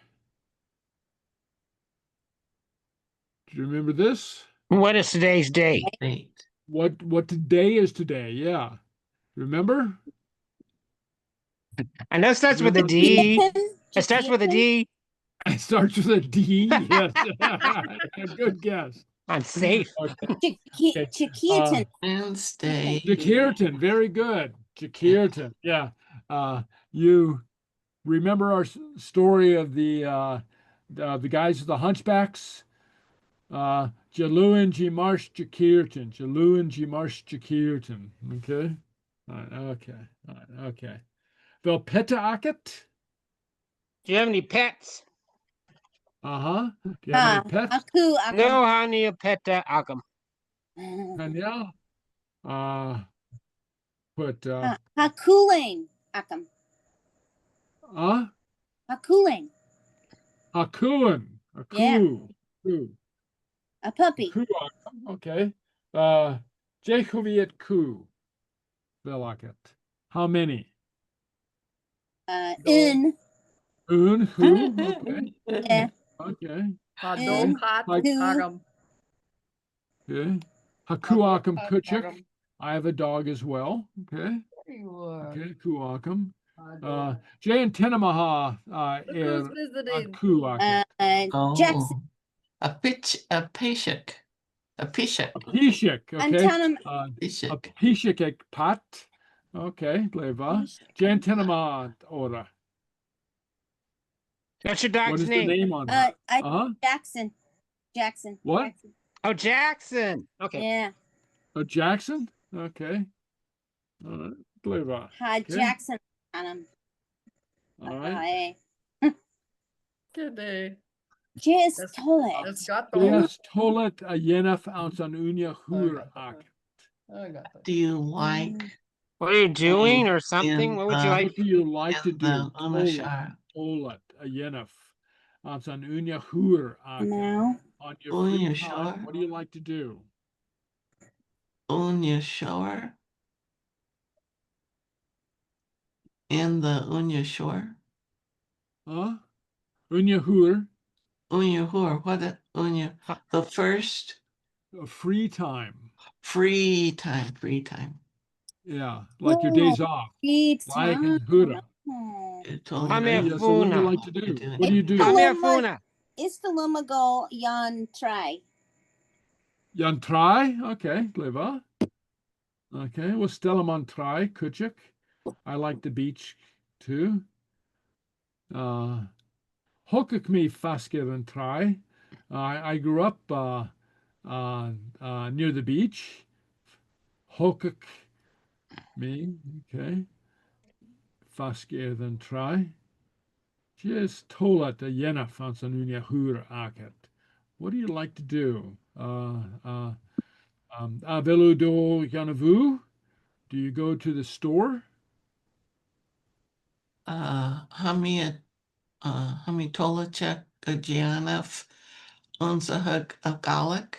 Do you remember this? What is today's day? What today is today? Yeah. Remember? I know it starts with a D. It starts with a D. It starts with a D. Yes. Good guess. I'm safe. Okay. Chiquitan. Wednesday. Jakirtan. Very good. Jakirtan. Yeah. You remember our story of the guys with the hunchbacks? Jaluin Jimarsh Jakirtan. Jaluin Jimarsh Jakirtan. Okay. All right. Okay. All right. Okay. Velpeta Akit. Do you have any pets? Uh-huh. Do you have any pets? No, honey, peta akam. Kanya? Put Hakuling akam. Hakuling. Hakuin. Yeah. Ku. A puppy. Ku. Okay. Jehoviet Ku. Velaket. How many? In. Un. Who? Okay. Yeah. Okay. Hadok hat agam. Okay. Hakuakam Kuchik. Welcome. I have a dog as well. Okay. There you are. Okay. Kuakam. Adore. Jay and Tenamaha Look who's visiting. Kuakam. Jackson. A pishik. A pishik. Pishik. Okay. Antonum. A Pishik. Pishik Pat. Okay. Leva. Jay and Tenamaha Ora. What's your What dog's is the name? name on it? Jackson. Jackson. What? Jackson. Oh, Jackson. Okay. Yeah. Jackson? Okay. Leva. Hi, Okay. Jackson. Anum. All right. Good day. Just Yes. told It's it. got the Yes, tolet a yenaf ounce on unya hur ak. I got that. Do you like What are you doing or something? in What would you like? What do you like to in do? the Unashar? Tolet a yenaf ounce on unya hur ak. Now. On your free Unya time, shore? what do you like to do? Unya shore? In the Unya shore? Huh? Unya hur, Unya hor, what the Unya? The first free time. free time. Yeah, like your days off. Free Like time. hura. Oh. It told Hame Okay, me yeah, so what do you funa. like to do? do. What do you do? Hame- Hamefuna. It's the Lumago Yan try. Yan try? Okay, Gleva. Okay, well, Stellaman try, Kuchik. I like the beach too. Hokuk me fasker and try. I grew up near the beach. Hokuk me, okay. Fasker than try. Just tolat a yena fansanunia hur aket. What do you like to do? Aveludo yanavu? Do you go to the store? Hami Tolachek Gianef Unsahug of Gaelic.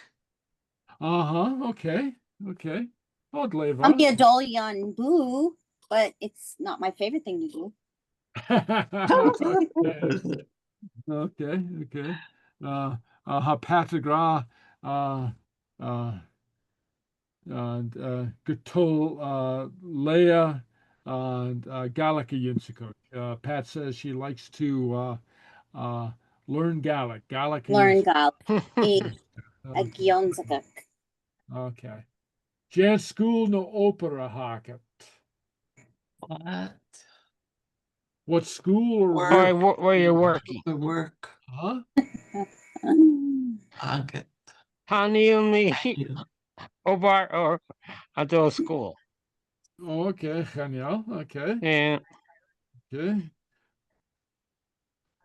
Okay. Okay. Oh, I'm Gleva. the Adol Yan Boo, but it's not my favorite thing to do. Okay. Okay. Hapatagra, Gatol, Leia, Gaelic Yinsiko. Pat says she likes to learn Gaelic. Gaelic Learn is Gal. A okay. Gyonzaguk. Okay. Jet school no opera hacket. What? What school or Work. work? Where you're working. The work. Huh? Agat. Hanilmi You. Obar or Adol school. Okay, genial. Okay. Yeah. Okay.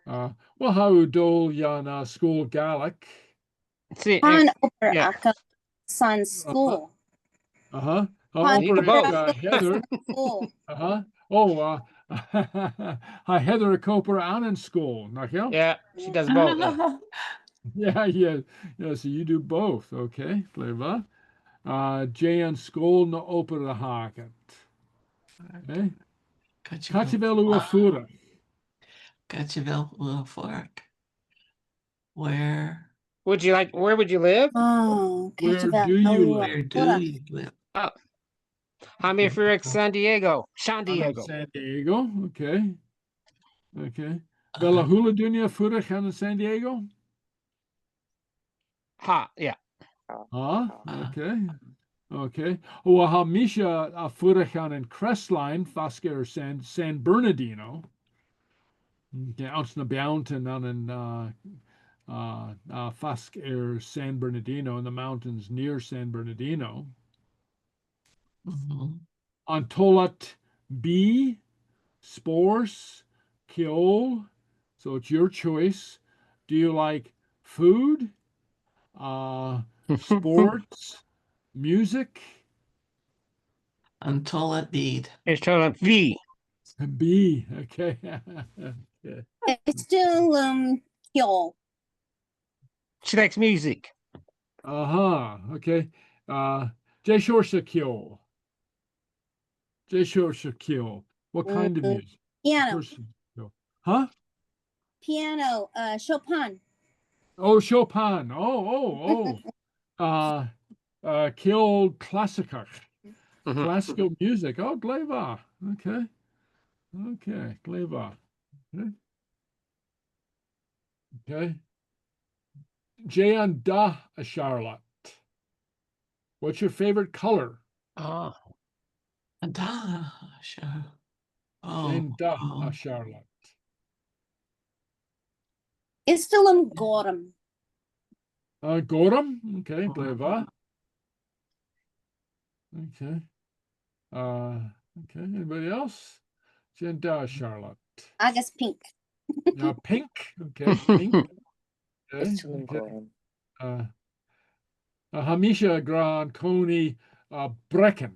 Well, how dol yan school Gaelic? See, Han Opera yeah. Aka Sun School. Uh-huh. Han Need the Opera both. Heather. School. Uh-huh. Oh, hi Heather Coper Annan school. Nachel? Yeah, she does both. Yeah. Yeah. So you do both. Okay, clever. Jan school no opera hacket. Okay. Kativel uafura. Gotchavel Fork. Where Where would you live? Oh, Where Kachavel. do you Oh, live? where do you live? Oh. Hamifurik San Diego. San I'm in Diego. San Diego. Okay. Okay. Uh, Bella Hula Dunya Furich in San Diego? Ha, yeah. Huh? Okay. Okay. Oh, Hamisha Furichan and Crestline, Fasker San Bernardino. Okay, out in the mountain on in Fasker San Bernardino in the mountains near San Bernardino. mhm. On Tolat B, Spores, Kiol. So it's your choice. Do you like food, sports, music? Until it deed. It's told V. B. Okay. Okay. it's still Kyol. She likes music. Okay. Jeshorsha Kiol. Jeshorsha Kiol. What kind of music? Piano. Huh? Piano. Chopin. Oh, Chopin. Oh. Kill Classicach. Mhm. Classical music. Oh, gleva. Okay. Okay, gleva. Okay. Okay. Jayan da a Charlotte. What's your favorite color? Oh, Da, sure. Oh, Jayan da oh. a Charlotte. Istalum Gorum. Gorum. Okay, gleva. Okay. Okay. Anybody else? Jayan da Charlotte. Agus Pink. Pink. Okay, pink. Okay. Istalum Okay. Gorum. Hamisha Gran Coney Brecken.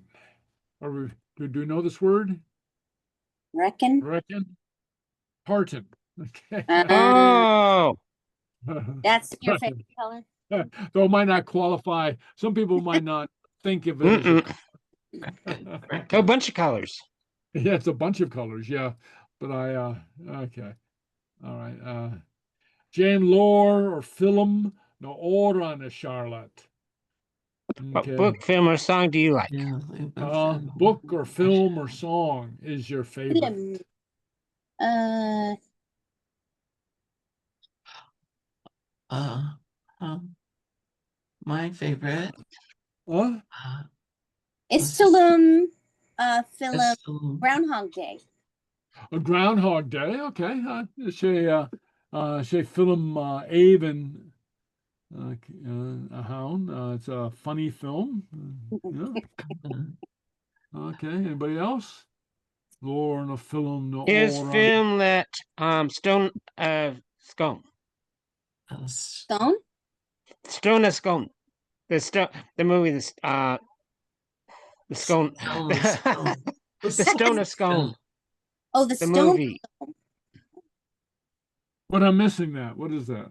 Do you know this word? Reckon. Brecken? Parton. Okay. Oh, That's your favorite color? Though it might not qualify. Some people might not think of it as a a bunch of colors. yeah, it's a bunch of colors, yeah. But okay. All right. Jane Lore or film, no Òran a Charlotte. What book, film, or song do you like? Yeah, Book or film or song is your favorite? Film. My favorite. What? Istalum film Istalum. Groundhog Day. A Groundhog Day, okay. Say film Avon a hound. It's a funny film. Yeah. Okay. Anybody else? Lore no film no Here's Òran. film that Stone Scone. Stone? Stone of Scone. The movie the Scone. The Stone of Scone. Oh, the The stone. movie. But I'm missing that. What is that?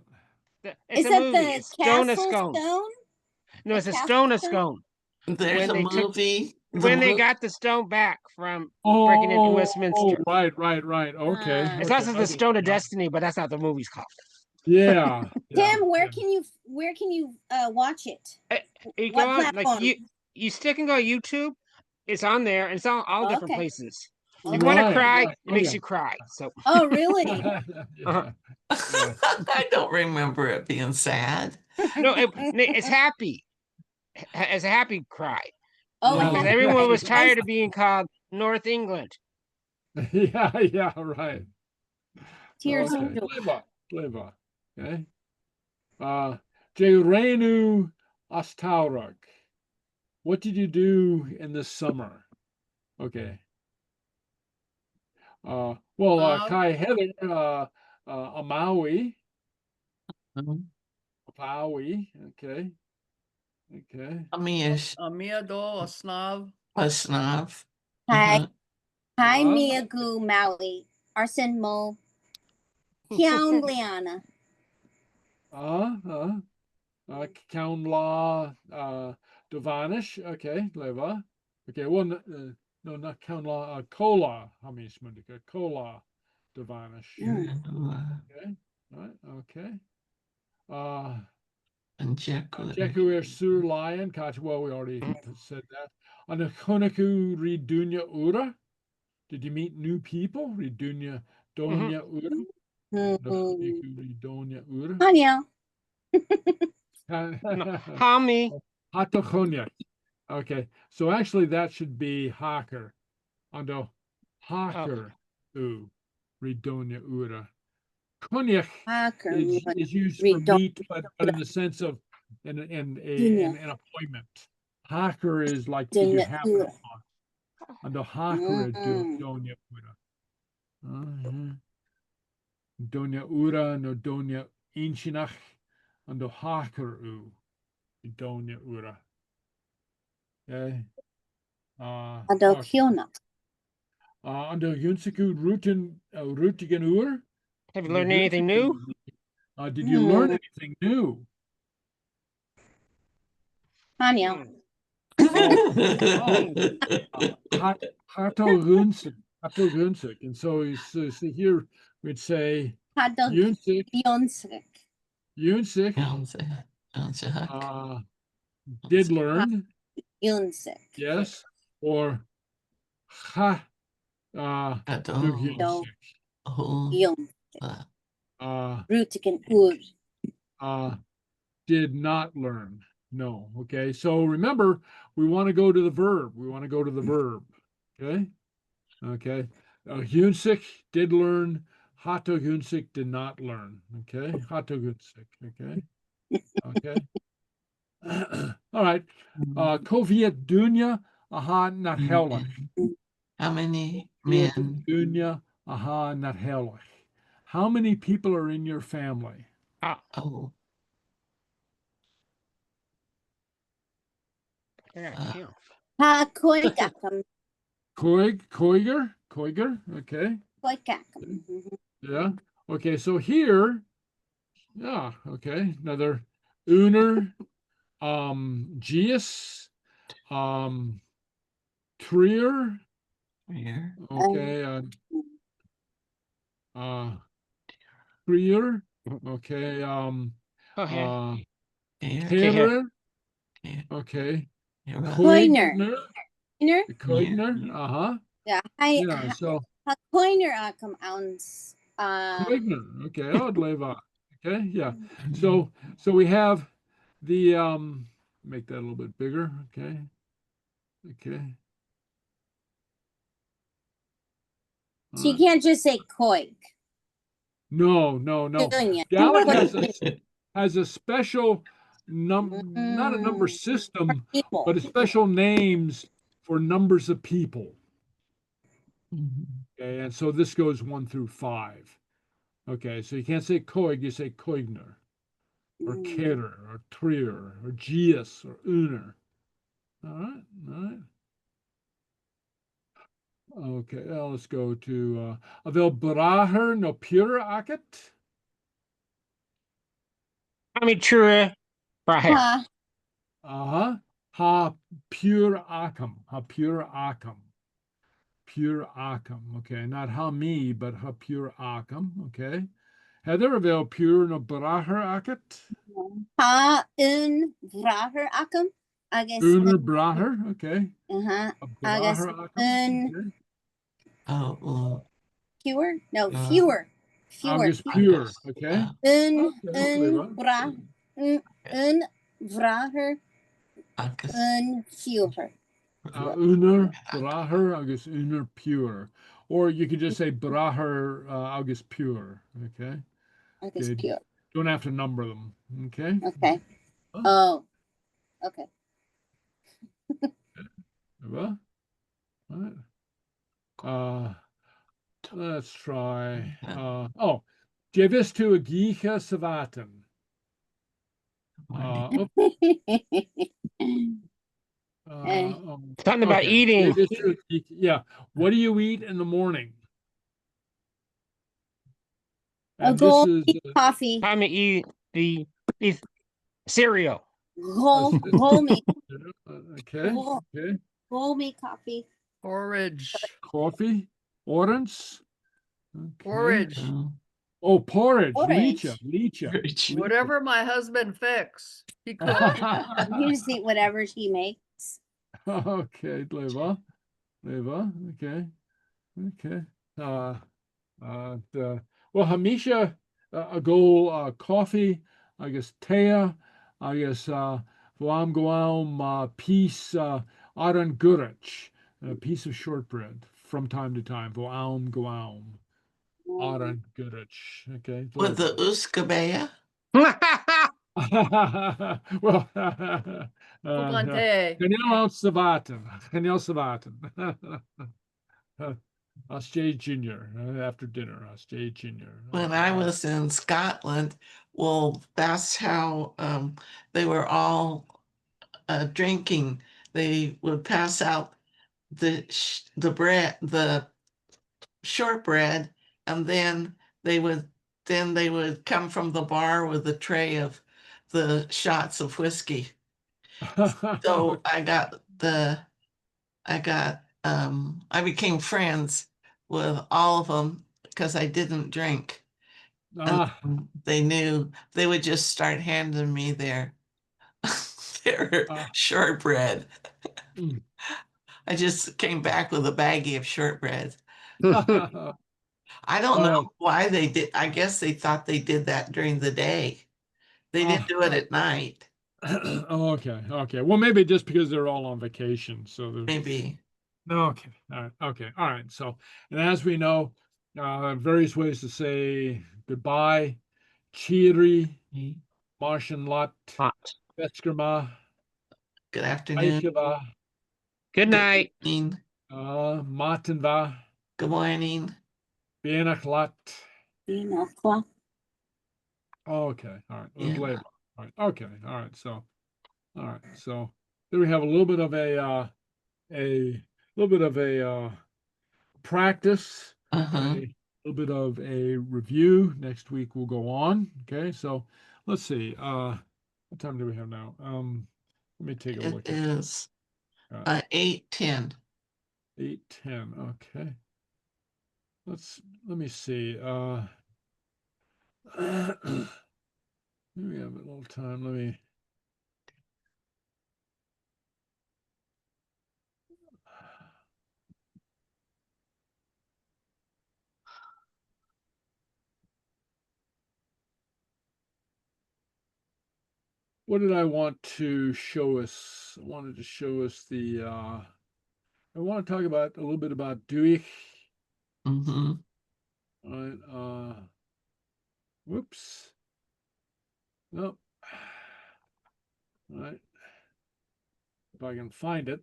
It's Is a that movie. the It's Stone of castle Scone. stone? No, it's The a castle Stone of stone? Scone. There's When a they took- movie. When they got the stone back from Oh, breaking into Westminster. right. Okay. It's okay. also the Stone of Destiny, but that's not the movie's called. Yeah. Tim, where yeah. can you watch it? You What go on, platform? like you stick and go YouTube. It's on there, and it's on all different Okay. places. Okay. If you want to Right, cry, right, it makes okay. you cry. So Oh, really? Yeah. I don't remember it being sad. no, it's happy. It's a happy cry. Oh, Yeah. Because happy everyone cry. was tired of being called North England. Yeah, right. Tears of Okay. joy. Gleva. Okay. Jerenu Astaurak. What did you do in the summer? Okay. Kai Heather, Amaui. Paui. Okay. Amiado, a snob. A snob. Hi. Hi, Wow. Miagu Maui. Arsen Mo. Kiaun Liana. Kaunla Duvanish. Okay, Leva. Okay, one no, not Kaunla, Kola Hamis Mundika. Kola Duvanish. Okay. Right, okay. And Jekyll. Jekuir Sur Lion, well, we already said that. On the Konaku Ridunya Ura. Did you meet new people? Ridunya Donya Ura. Ridunya Ura. Anya. Hami. Hatochonya. Okay, so actually that should be Haker. Ando Haker U Ridonya Ura. Konyach is used for meat, but in the sense of an appointment. Haker is like did you happen upon. Ando Haker Donya Ura. Donya Ura no Donya Inchinach. Ando Haker U Donya Ura. Okay. Adokiona. Under Yunsiku Rutigan Ur. Have you learned anything new? Did you learn anything new? Anya. Hato Gunsik. And so here we'd say Yunsik. did learn, Yunsic. yes, or ha Adol. Dùthaich, Yun. uh Rutik and Ur. did not learn. No. Okay. So remember, we want to go to the verb. We want to go to the verb. Okay. Okay. Hunsik did learn. Hato Hunsik did not learn. Okay. Hato Hunsik. Okay. Okay. All right. Koviet dunya aha nathelach. How many men? Dunya aha nathelach. How many people are in your family? Oh, Yeah. Ha koigakam. Koiger. Okay. Koigakam. Yeah. Okay. So here, yeah. Okay. Another Uner, Gius, Trier. here. Okay. Trier. Okay. Okay. Here. Kehrer. Here. Okay. Here. Koiner. Koiner. Koigner. Uh-huh. Yeah. Yeah. So Ha koiner akam ounce. Koigner. Okay. Odd leva. Okay. Yeah. So we have the make that a little bit bigger. Okay. Okay. So you can't just say koig. No. Dunya. Gaelic has a special number, not a number system, People. but a special names for numbers of people. Okay, and so this goes 1 through 5. Okay, so you can't say koig, you say koigner, or kerer, or trier, or gius, or uner. All right. Okay, well, let's go to Avel braher no pure akit. I mean, true. Right here. Ha. Ha pure akam. Ha pure akam. Pure akam. Okay, not ha me, but ha pure akam. Okay. Heather, avail pure no braher akit. Ha un vraher akam. I guess. Uner braher. Okay. Uh-huh. A I guess braher akam. un Okay. Oh, fewer. No, Yeah. fewer. Fewer. August pure. Okay. Un Okay, bra. Un vraher. August. Un fewer. Uner braher. August uner pure. Or you could just say braher August pure. Okay. I guess Okay. pure. Don't have to number them. Okay. Okay. Oh. Okay. Well, all right. Let's try. Jevis to a gicha savaten. Something about Okay. eating. Jevis to a geek- Yeah. What do you eat in the morning? A And gold this is coffee. Time to eat the cereal. Roll me. okay. Okay. Roll me coffee. Porridge. Coffee, orange. Okay. Porridge. Oh, porridge. Orange. Lecha. Whatever my husband fix. He cooks. You just eat whatever he makes. Okay, Leva. Okay. Well, Hamisha, a goal, coffee, I guess, Taya, I guess, Voam Goam, piece, Òran Gurich, a piece of shortbread from time to time. Voam Goam, Òran Gurich. Okay. With the uskabea. Well, Pugante. Daniel Savaten. I'll stay junior after dinner. I'll stay junior. When I was in Scotland, well, that's how they were all drinking. They would pass out the bread, the shortbread, and then they would come from the bar with a tray of the shots of whiskey. So I became friends with all of them because I didn't drink. And they knew they would just start handing me their They're Uh, shortbread. mm. I just came back with a baggie of shortbread. I don't know why they did. I guess they thought they did that during the day. They didn't do it at night. Oh, okay. Okay. Well, maybe just because they're all on vacation. So there's Maybe. okay. All right. Okay. All right. So, and as we know, various ways to say goodbye. Cheery, Martian lot, Hot. Vetskrama, Good afternoon. Aikava, Good night. Evening. Matinva, Good morning. Bienaklat. Enough. Okay. All right. Yeah. All right. Okay. All right. So, all right. So there we have a little bit of a practice, Uh-huh. a little bit of a review. Next week we'll go on. Okay, so let's see. What time do we have now? Let me take a It look. is 8:10. 8:10. Okay. Let me see. We have a little time. Let me. What did I want to show us? I wanted to show us the. I want to talk about a little bit about Dùthaich. Mm-hmm. All right. Whoops. Nope. All right. If I can find it.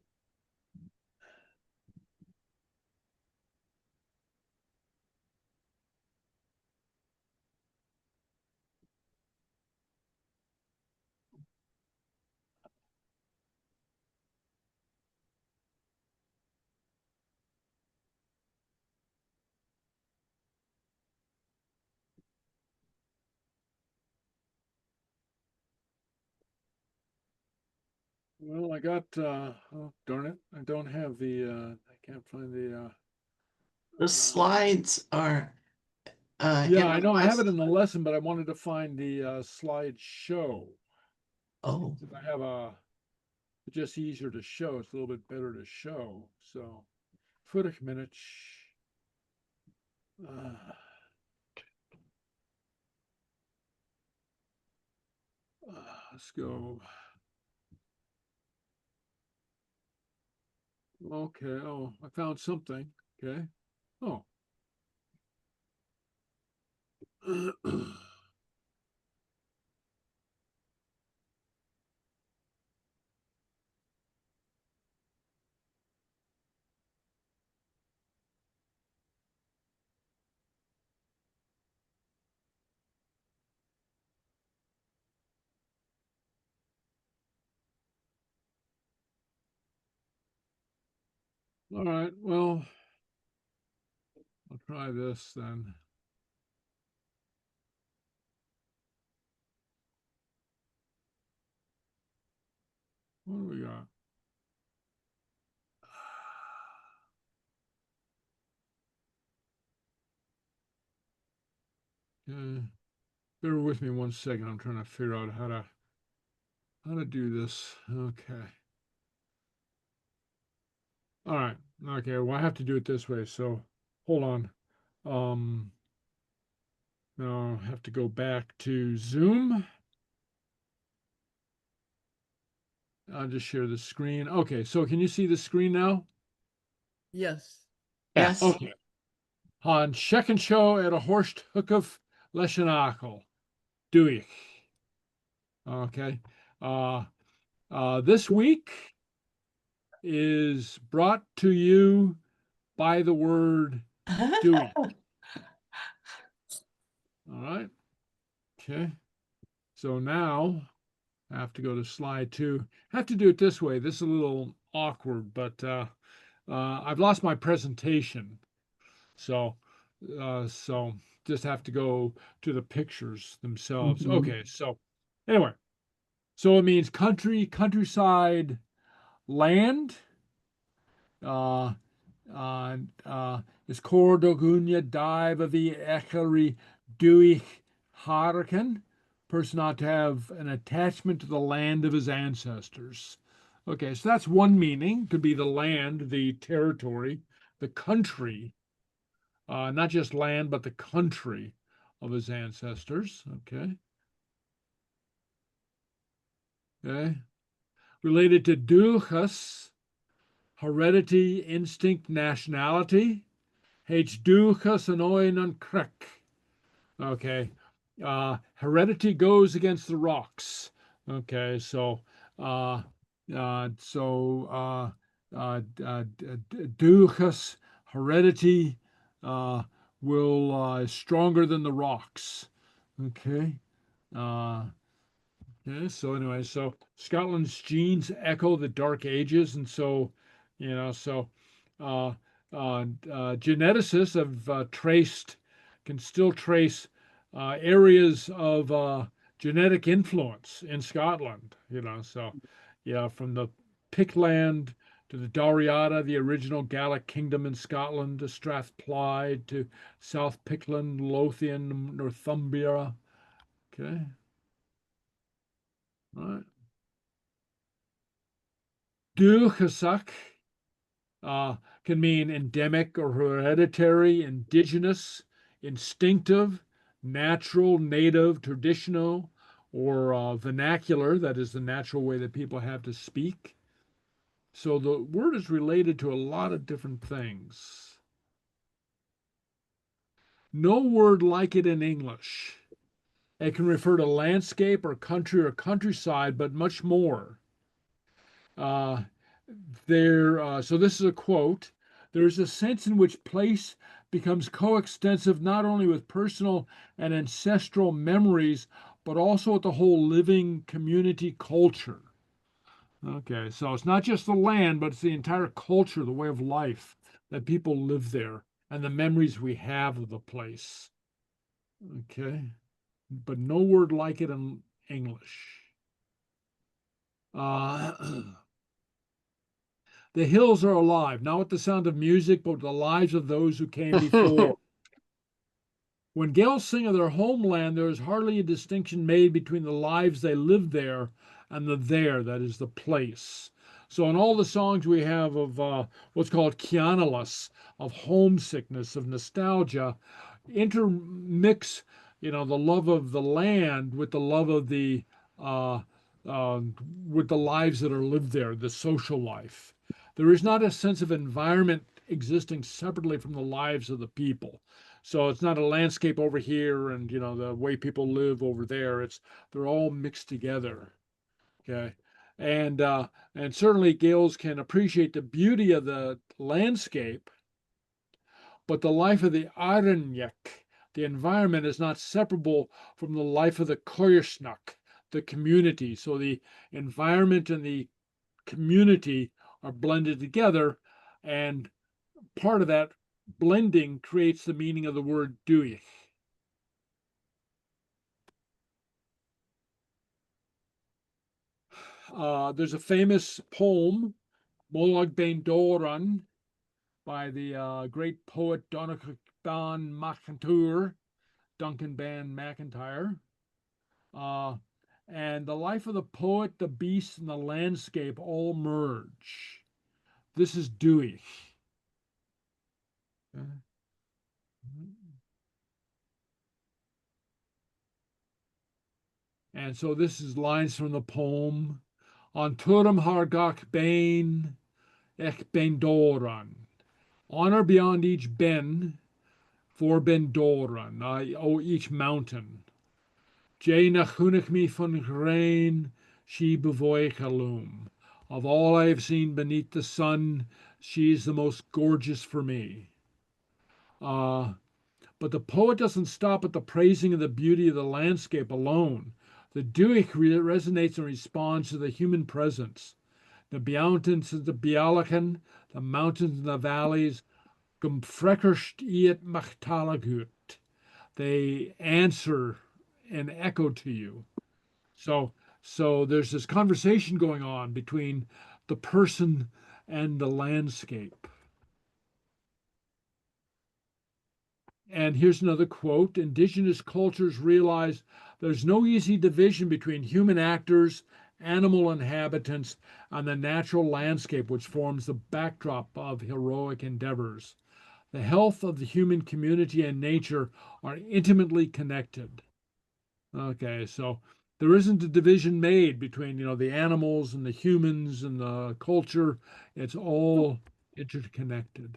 Well, I got, oh, darn it. I don't have I can't find The slides are yeah, in I the know I have it lesson. in the lesson, but I wanted to find the slideshow. Oh, Since I have it's just easier to show. It's a little bit better to show. So, 40 minutes. Let's go. Okay. Oh, I found something. Okay. Oh. All right. Well, I'll try this then. What do we got? Bear with me 1 second. I'm trying to figure out how to do this. Okay. All right. Okay. Well, I have to do it this way. So hold on. Now I have to go back to Zoom. I'll just share the screen. Okay. So can you see the screen now? Yes. yes. Okay. Han second show at a horst hookov leishanachal. Dùthaich. Okay. This week is brought to you by the word Dùthaich. All right. Okay. So now I have to go to slide 2. I have to do it this way. This is a little awkward, but I've lost my presentation. So just have to go to the pictures themselves. Mhm. Okay. So anyway, so it means country, countryside, land. Is Cordogunya dive of the Echari Dùthaich Harken, person ought to have an attachment to the land of his ancestors. Okay, so that's one meaning. Could be the land, the territory, the country, not just land, but the country of his ancestors. Okay. Okay. Related to dúchas, heredity, instinct, nationality. H dúchas an oin an crek. Okay. Heredity goes against the rocks. Okay, so dúchas, heredity, will is stronger than the rocks. Okay. Yeah, so anyway, so Scotland's genes echo the Dark Ages, and so, uh, geneticists have can still trace areas of genetic influence in Scotland, so, yeah, from the Pictland to the Doriata, the original Gaelic kingdom in Scotland, to Strathclyde, to South Pictland, Lothian, Northumbria. Okay. Right. Dúchasach can mean endemic or hereditary, indigenous, instinctive, natural, native, traditional, or vernacular. That is the natural way that people have to speak. So the word is related to a lot of different things. No word like it in English. It can refer to landscape or country or countryside, but much more. So this is a quote. There is a sense in which place becomes coextensive not only with personal and ancestral memories, but also with the whole living community culture. Okay, so it's not just the land, but it's the entire culture, the way of life that people live there, and the memories we have of the place. Okay, but no word like it in English. The hills are alive, not with the sound of music, but with the lives of those who came before. When Gaels sing of their homeland, there is hardly a distinction made between the lives they lived there and the there, that is the place. So in all the songs we have of what's called ceannalas, of homesickness, of nostalgia, intermix, the love of the land with the love of with the lives that are lived there, the social life. There is not a sense of environment existing separately from the lives of the people. So it's not a landscape over here and the way people live over there. They're all mixed together. Okay. And certainly Gaels can appreciate the beauty of the landscape, but the life of the Aranyak, the environment, is not separable from the life of the Coirsnach, the community. So the environment and the community are blended together, and part of that blending creates the meaning of the word Dùthaich. There's a famous poem, Molag Ben Òran, by the great poet Dùthaich Ban MacIntyre, Duncan Ban McIntyre. And the life of the poet, the beast, and the landscape all merge. This is Dùthaich. And so this is lines from the poem. On Turam Hargach Bain, Ech Ben Doran. Honor beyond each Ben, for Ben Doran, each mountain. Jay nachunich me von grain, she bevoich alum. Of all I have seen beneath the sun, she is the most gorgeous for me. But the poet doesn't stop at the praising of the beauty of the landscape alone. The Dùthaich resonates and responds to the human presence. The mountains and the Bialachen, the mountains and the valleys, gumfrekerst iet machtalagut. They answer and echo to you. So there's this conversation going on between the person and the landscape. And here's another quote. Indigenous cultures realize There's no easy division between human actors, animal inhabitants, and the natural landscape which forms the backdrop of heroic endeavors. The health of the human community and nature are intimately connected. Okay, so there isn't a division made between, the animals and the humans and the culture. It's all interconnected.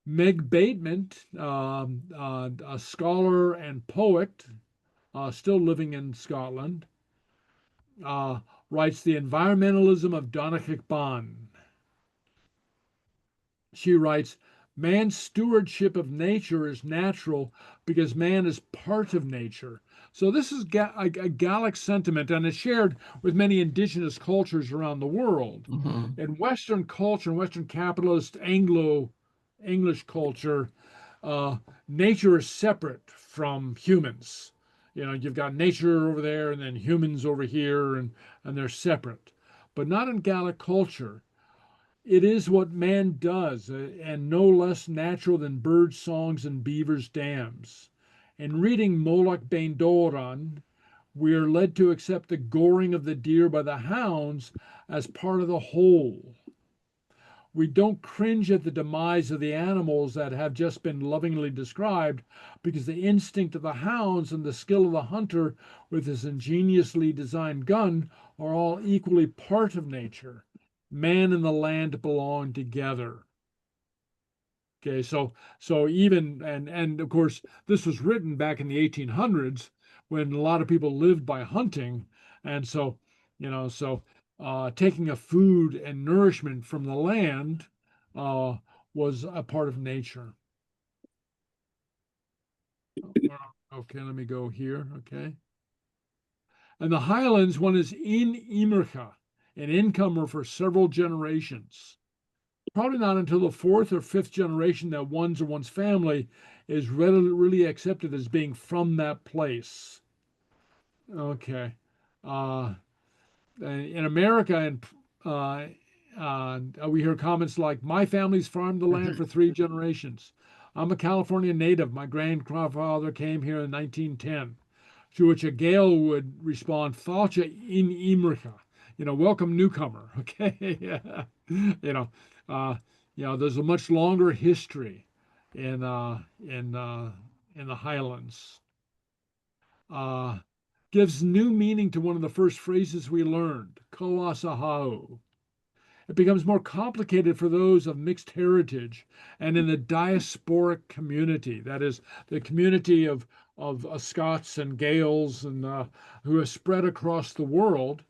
Meg Bateman, a scholar and poet, still living in Scotland, writes The Environmentalism of Dùthaich Ban. She writes, man's stewardship of nature is natural because man is part of nature. So this is a Gaelic sentiment, and it's shared with many indigenous cultures around the world. Mhm. In Western culture, in Western capitalist Anglo-English culture, nature is separate from humans. You've got nature over there and then humans over here, and they're separate. But not in Gaelic culture. It is what man does, and no less natural than bird songs and beavers' dams. In reading Moloch ben Òran, we are led to accept the goring of the deer by the hounds as part of the whole. We don't cringe at the demise of the animals that have just been lovingly described, because the instinct of the hounds and the skill of the hunter with his ingeniously designed gun are all equally part of nature. Man and the land belong together. Okay, so even and of course this was written back in the 1800s when a lot of people lived by hunting, and so taking a food and nourishment from the land was a part of nature. Okay, let me go here. Okay. In the Highlands, one is in Imercha, an incomer for several generations. Probably not until the fourth or fifth generation that one's or one's family is really accepted as being from that place. Okay. In America, and we hear comments like, my family's farmed the land for 3 generations. I'm a California native. My grandfather came here in 1910. To which a Gael would respond, Fàilte in Imercha. Welcome newcomer. Okay. There's a much longer history in the Highlands. Gives new meaning to one of the first phrases we learned, Koasahau. It becomes more complicated for those of mixed heritage and in the diasporic community, that is, the community of Scots and Gaels and who have spread across the world.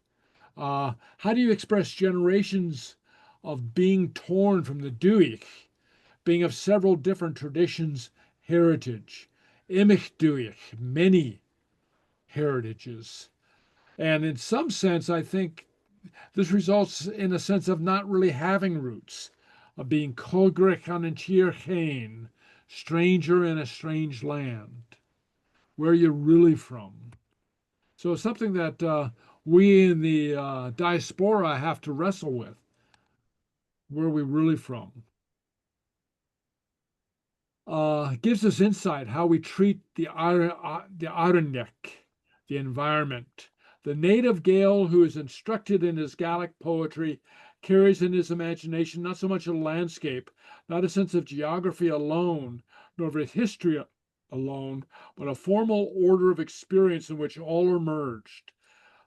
How do you express generations of being torn from the Dùthaich, being of several different traditions, heritage? Imich Dùthaich, many heritages. And in some sense, I think this results in a sense of not really having roots, of being Cógrach an tír chéin, stranger in a strange land. Where are you really from? So it's something that we in the diaspora have to wrestle with. Where are we really from? Gives us insight how we treat the Aranek, the environment. The native Gael who is instructed in his Gaelic poetry carries in his imagination not so much a landscape, not a sense of geography alone, nor of its history alone, but a formal order of experience in which all are merged.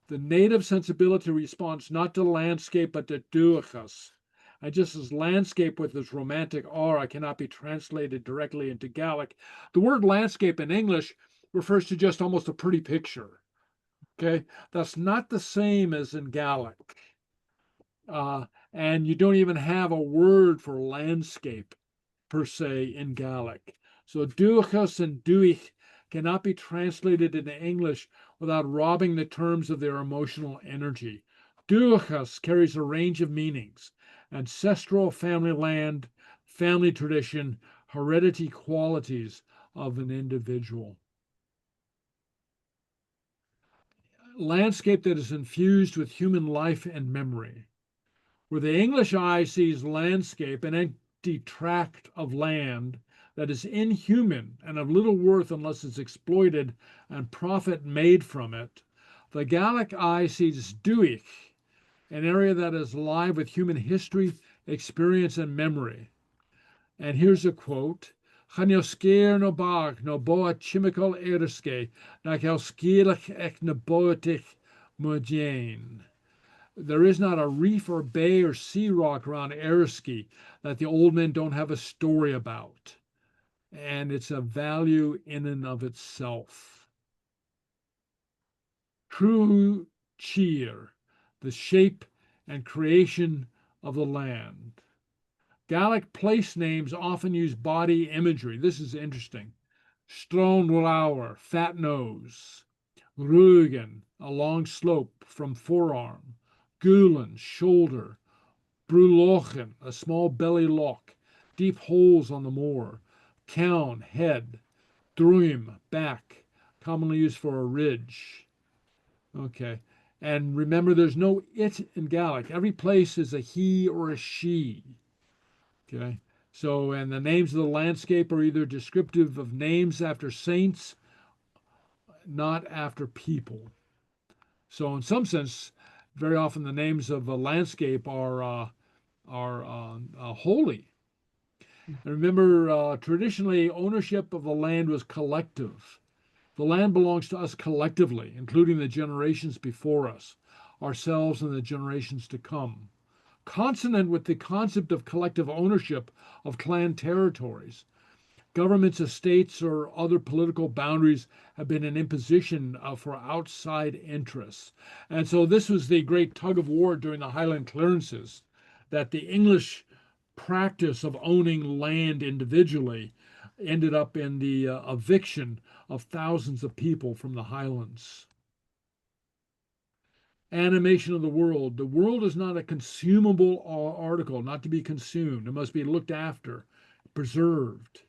The native sensibility responds not to landscape, but to dúchas. And just as landscape with its romantic aura cannot be translated directly into Gaelic, the word landscape in English refers to just almost a pretty picture. Okay, that's not the same as in Gaelic. And you don't even have a word for landscape per se in Gaelic. So dúchas and dúich cannot be translated into English without robbing the terms of their emotional energy. Dúchas carries a range of meanings: ancestral family land, family tradition, heredity qualities of an individual. Landscape that is infused with human life and memory. Where the English eye sees landscape, an empty tract of land that is inhuman and of little worth unless it's exploited and profit made from it, the Gaelic eye sees Dùthaich, an area that is alive with human history, experience, and memory. And here's a quote. Chanio skeir no bag no boa chimical erske na Sgeulachd ek na boetich mujain. There is not a reef or bay or sea rock around Erskine that the old men don't have a story about. And it's a value in and of itself. True cheer, the shape and creation of the land. Gaelic place names often use body imagery. This is interesting. Stronglauer, fat nose. Rugen, a long slope from forearm. Gulen, shoulder. Brulochen, a small belly lock. Deep holes on the moor. Cown, head. Druim, back, commonly used for a ridge. Okay. And remember, there's no it in Gaelic. Every place is a he or a she. Okay. So, and the names of the landscape are either descriptive of names after saints, not after people. So, in some sense, very often the names of a landscape are holy. And remember, traditionally, ownership of the land was collective. The land belongs to us collectively, including the generations before us, ourselves, and the generations to come. Consonant with the concept of collective ownership of clan territories, governments, estates, or other political boundaries have been an imposition for outside interests. And so this was the great tug of war during the Highland clearances, that the English practice of owning land individually ended up in the eviction of thousands of people from the Highlands. Animation of the world. The world is not a consumable article, not to be consumed. It must be looked after, preserved.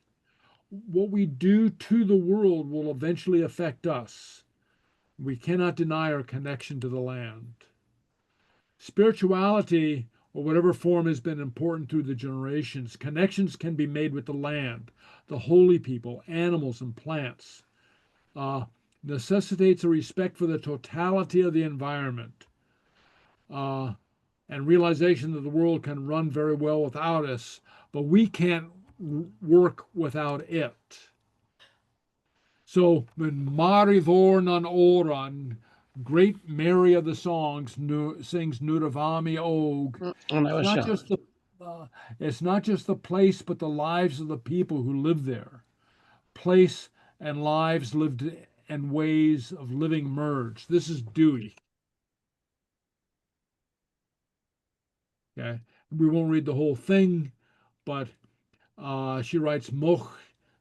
What we do to the world will eventually affect us. We cannot deny our connection to the land. Spirituality, or whatever form, has been important through the generations. Connections can be made with the land, the holy people, animals, and plants. Necessitates a respect for the totality of the environment, and realization that the world can run very well without us, but we can't work without it. So when Marivor nan Òran, great Mary of the songs, sings Nuravami Og, it's not just the place, but the lives of the people who live there. Place and lives lived and ways of living merged. This is Dùthaich. Okay, we won't read the whole thing, but she writes, Moch,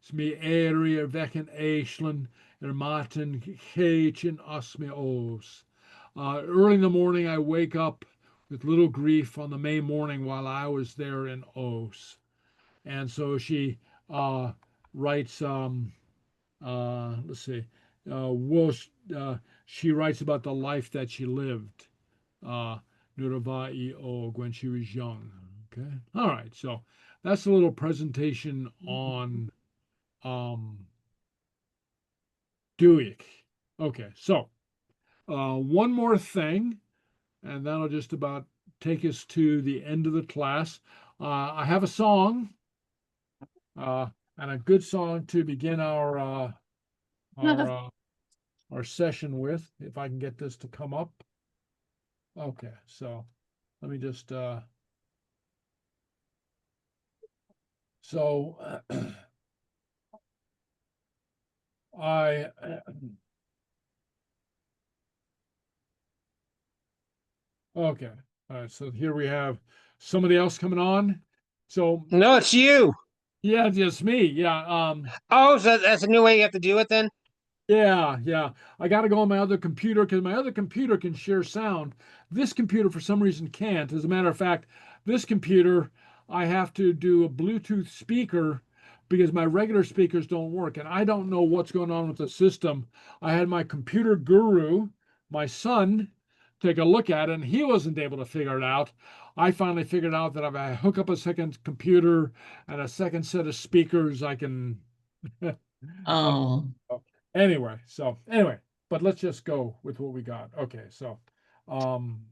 sme eri vechen eishlen, maten chéichin osme os. Early in the morning, I wake up with little grief on the May morning while I was there in Os. And so she writes, let's see, she writes about the life that she lived, Nuravai Og, when she was young. Okay. All right. So that's a little presentation on Dùthaich. Okay. So one more thing, and that'll just about take us to the end of the class. I have a song, and a good song to begin our session with, if I can get this to come up. Okay, so let me just okay. All right, so here we have somebody else coming on. So no, it's you. Yeah, just me. Yeah. Oh, so that's a new way you have to do it then? Yeah. I got to go on my other computer because my other computer can share sound. This computer, for some reason, can't. As a matter of fact, this computer, I have to do a Bluetooth speaker because my regular speakers don't work. And I don't know what's going on with the system. I had my computer guru, my son, take a look at it, and he wasn't able to figure it out. I finally figured out that if I hook up a second computer and a second set of speakers, I can. Oh, Anyway, but let's just go with what we got. Okay, so, um,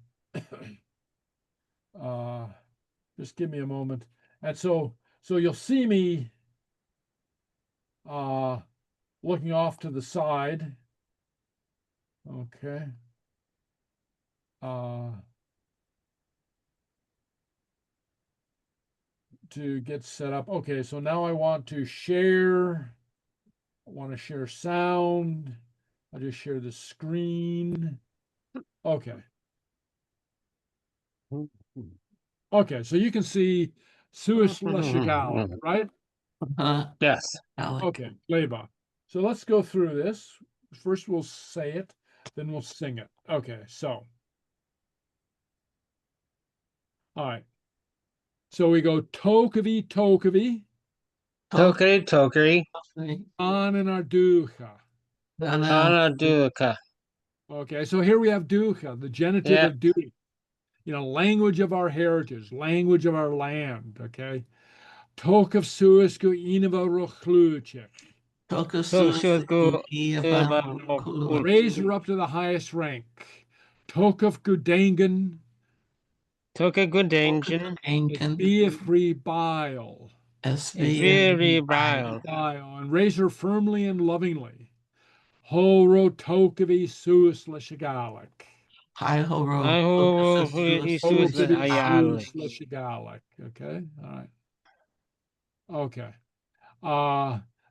just give me a moment. And so you'll see me, looking off to the side. Okay. To get set up. Okay, so now I want to share. I want to share sound. I'll just share the screen. Okay. Okay, so you can see Suas Seachdaine, right? Yes. Gaelic. Okay, Leba. So let's go through this. First we'll say it, then we'll sing it. Okay, so. All right. So we go Tokavi, Tokavi, Tokri, Tokri, on and our Ducha. Ana Duka. Okay, so here we have Ducha, the genitive Yeah. of duty. You know, language of our heritage, language of our land. Okay. Tok of Suasku Inava Rochluchek. Raise her up to the highest rank. Tok of Gudangan. Toka Gudangan. Be a free bile. Very vile. And raise her firmly and lovingly. Horo Tokavi Suas Lashagalik. Hi ho I ho Jesus the Ayali. Sgeulachd. Okay, all right. Okay.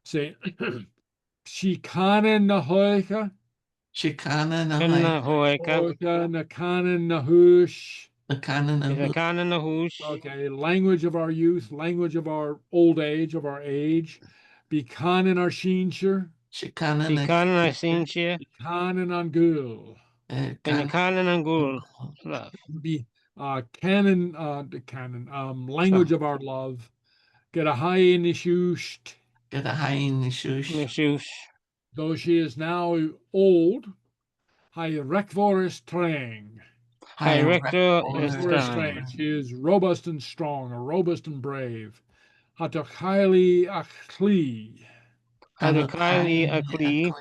Say Shikana Nahoika. Shikana Kana Hoeka. Oika Nakana Nahush. Kana Nahush. Okay, language of our youth, language of our old age, of our age. Bikanan Arshinsher. Shikana Kana Sinchia. Bikanan Angul. Kana Nangul. Love. Be canon language of our love. Get a high inishusht. Get a high in the shush. Mishush. Though she is now old, high rekvoris trang. High rector is Rekvoris strong. trang. She is robust and strong, or robust and brave. Hatochaili achli. Hadokali Akli.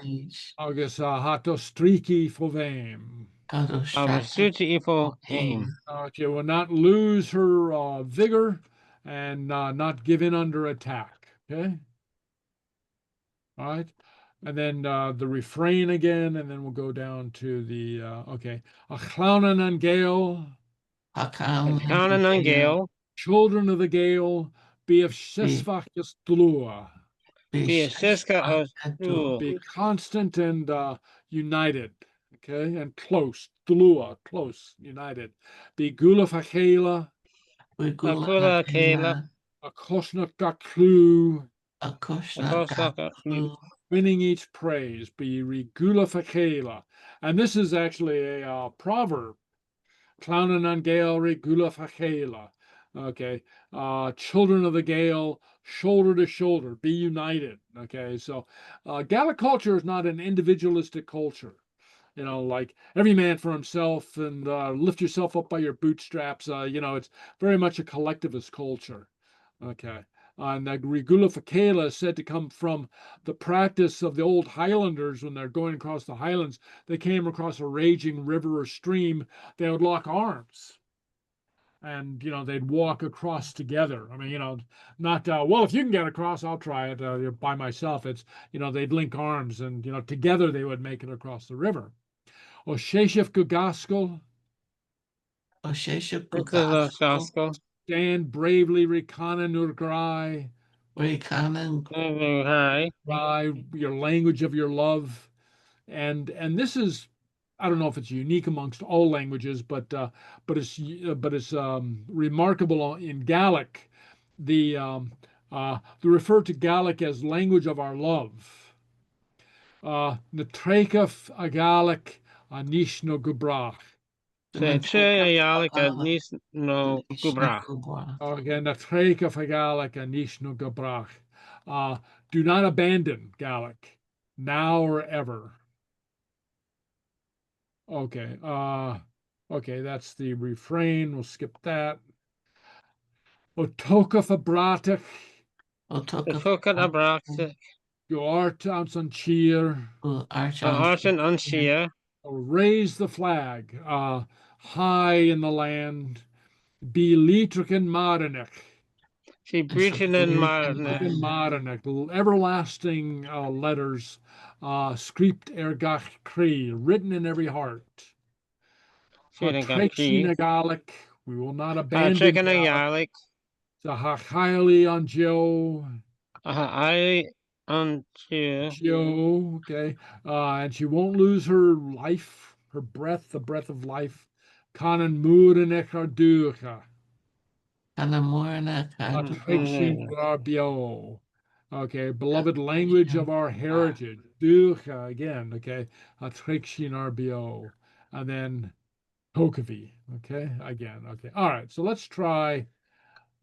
August hatostriki fovame. Abasuti Ifo Haim. She will not lose her vigor and not give in under attack. Okay. All right. And then the refrain again, and then we'll go down to the okay. Achlaunan and Gael, Kana Nangale. children of the Gael, be of Seachdaine Dlua. Be Siska of Rule. Be constant and united. Okay, and close. Dlua, close, united. Be Gulafachela, Akula Kala. Akosnak Gaklu, Akosaka. winning each praise. Be Regulafachela. And this is actually a proverb. Clownan an Gael Regulafachela. Okay, children of the Gael, shoulder to shoulder, be united. Okay, so Gaelic culture is not an individualistic culture. You know, like every man for himself and lift yourself up by your bootstraps. You know, it's very much a collectivist culture. Okay. And the Regulafachela is said to come from the practice of the old Highlanders when they're going across the Highlands. They came across a raging river or stream, they would lock arms. And, you know, they'd walk across together. I mean, you know, not, well, if you can get across, I'll try it by myself. It's, you know, they'd link arms and, you know, together they would make it across the river. Osheshef Gugaskal. Stand bravely, Rikanan Urgrai. Your language of your love. And this is, I don't know if it's unique amongst all languages, but it's remarkable in Gaelic. They refer to Gaelic as language of our love. Natrekaf a Gaelic a Nishno Gubrach. No Gubra. Again, Natrekaf a Gaelic a Nishno Gubrach. Do not abandon Gaelic, now or ever. Okay. Okay, that's the refrain. We'll skip that. Otoka Fabratich, Befolket abrachte, you art out on cheer. Archen Unshia, Raise the flag high in the land. Be Litrican Marinich. She breathing in Litrican Marne, Marinich. Everlasting letters. Script ergach cree, written in every heart. she didn't got key. Gaelic. We will not abandon Chicken a Gaelic. Gaelic, Highly on Joe. I unto Joe, okay. And she won't lose her life, her breath, the breath of life. Canan Murenech Arducha. Okay, beloved language of our heritage. Ducha again, okay. Atrikshin RBO. And then Tokavi, okay, again, okay. All right, so let's try.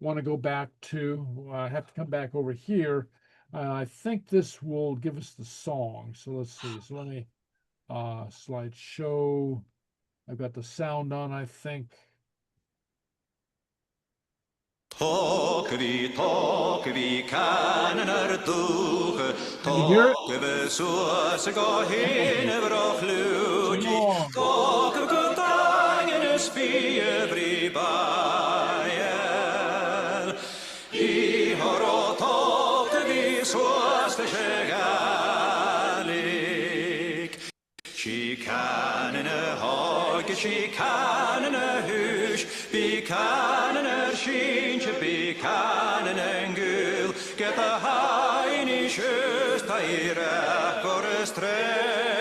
Want to go back to, I have to come back over here. I think this will give us the song. So let's see. So let me slideshow. I've got the sound on, I think. Tokvi, kanen duche, tokve Suas go hin vroch luji, tokve godangen spie bribael. I horo tokvi Suas de Sgeulachd. She kanen hog, she kanen hush, be kanen shin, be kanen gul, get a heini schöst taira korestren,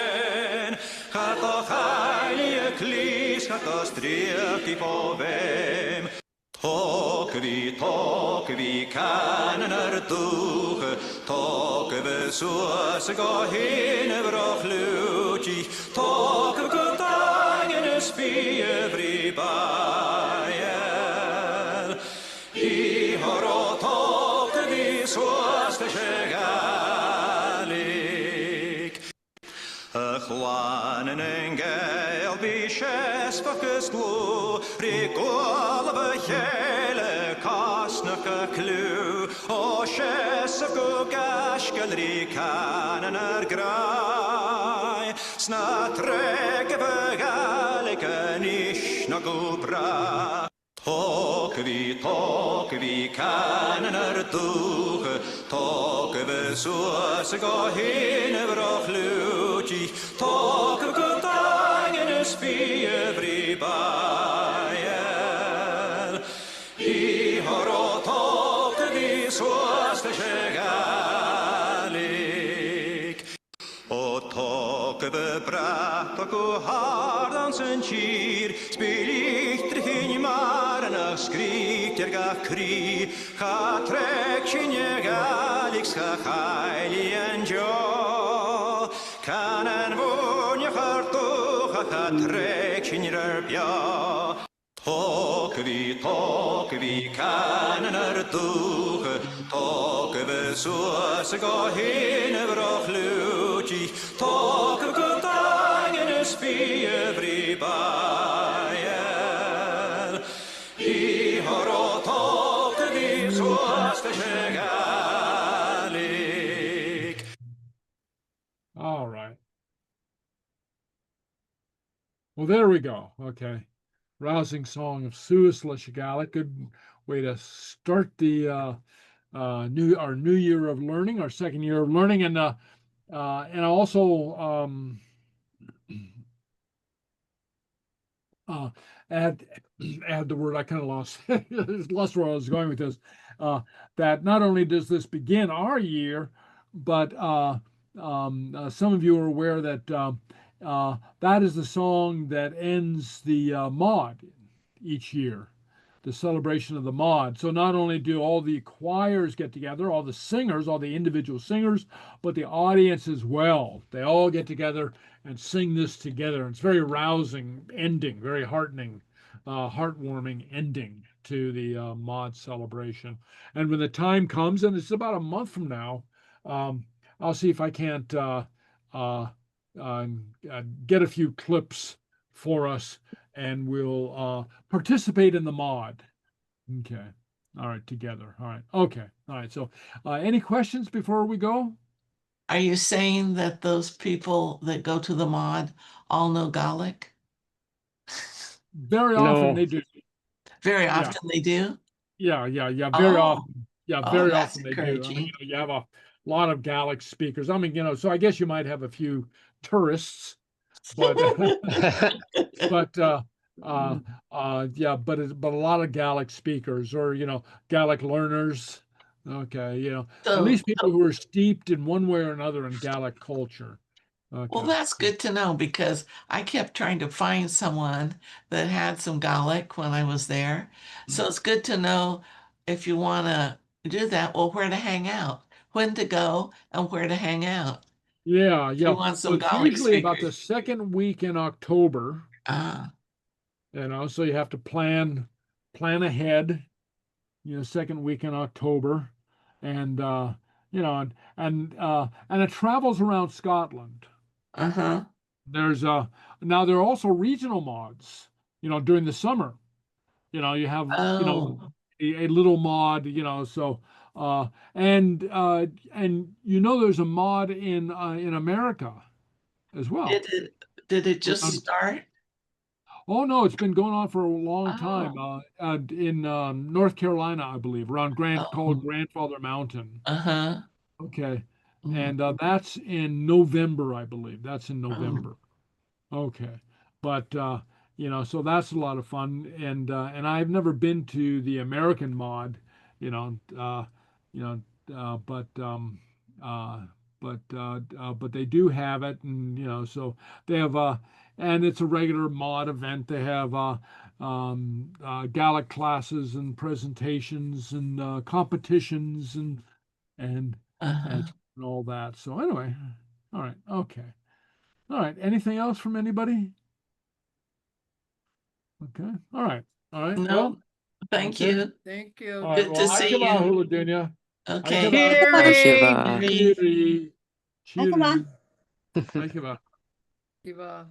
hat doch heilige klis, hat das drieki povem. Tokvi, kanen duche, tokve Suas go hin vroch luji, tokve godangen spie bribael. I horo tokvi Suas de Sgeulachd. Chwanen en geil bishes fokus glu, rigol of a hele kosnach a clue, o shes of go gashgalri kanen grai, sna trek of a Gaelic anish na go bra. Tokvi, kanen duche, tokve Suas go hin vroch luji, tokve godangen spie bribael. I horo tokvi Suas de Sgeulachd. O tokve brat go hardans en cheer, spirit hin marna skrik ga kri, ha trek chinje Gaelic ha highly and jo, canan vonje harto ha trek chinjer bia. Tokvi, kanen duche, tokve Suas go hin vroch luji, tokve godangen spie bribael. I horo tokvi Suas de Sgeulachd. All right. Well, there we go. Okay. Rousing song of Suas le Sgeulachd. Good way to start the our new year of learning, our second year of learning, and also add the word. I kind of lost where I was going with this. That not only does this begin our year, but some of you are aware that that is the song that ends the mod each year, the celebration of the mod. So not only do all the choirs get together, all the singers, all the individual singers, but the audience as well. They all get together and sing this together. It's very rousing ending, very heartening, heartwarming ending to the mod celebration. And when the time comes, and it's about a month from now, I'll see if I can't get a few clips for us, and we'll participate in the mod. Okay. All right, together. All right. Okay. All right. So, any questions before we go? Are you saying that those people that go to the mod all know Gaelic? Very No. often they do. Very Yeah. often they do. Yeah. Very Oh. often. Yeah, Oh, very that's often they do. I mean, encouraging. you have a lot of Gaelic speakers. I mean, so I guess you might have a few tourists, but but yeah, but a lot of Gaelic speakers, or Gaelic learners. Okay, at So, least people who are steeped in one way or another in Gaelic culture. well, Okay. that's good to know because I kept trying to find someone that had some Gaelic when I was there. So it's good to know if you want to do that, well, where to hang out, when to go, and where to hang out. Yeah, If you yeah. want Well, some it's Gaelic usually about the speakers. second week in October, Ah, so you have to plan ahead, second week in October, and and it travels around Scotland. uh-huh. There's now there are also regional mods, during the summer. You have Oh, a little mod, so and there's a mod in America as well. did it just Around, start? oh no, it's been going on for a long time. Oh, In North Carolina, I believe, around called oh, Grandfather Mountain. uh-huh. Okay, Mm, and that's in November, I believe. That's in oh, November. Okay. But so that's a lot of fun, and I've never been to the American mod, you know, uh, you know, uh, but um, uh, but they do have it, and so they have and it's a regular mod event. They have Gaelic classes and presentations and competitions and and uh-huh. all that. So anyway, all right, okay. All right. Anything else from anybody? Okay. All right. All right. No, Well, thank okay. you. Thank All you. right. Good to Well, I see give a you. hula dunya. I give Okay. a Cheery. Bye. cheery. Bye. Cheery. I give a Kiva.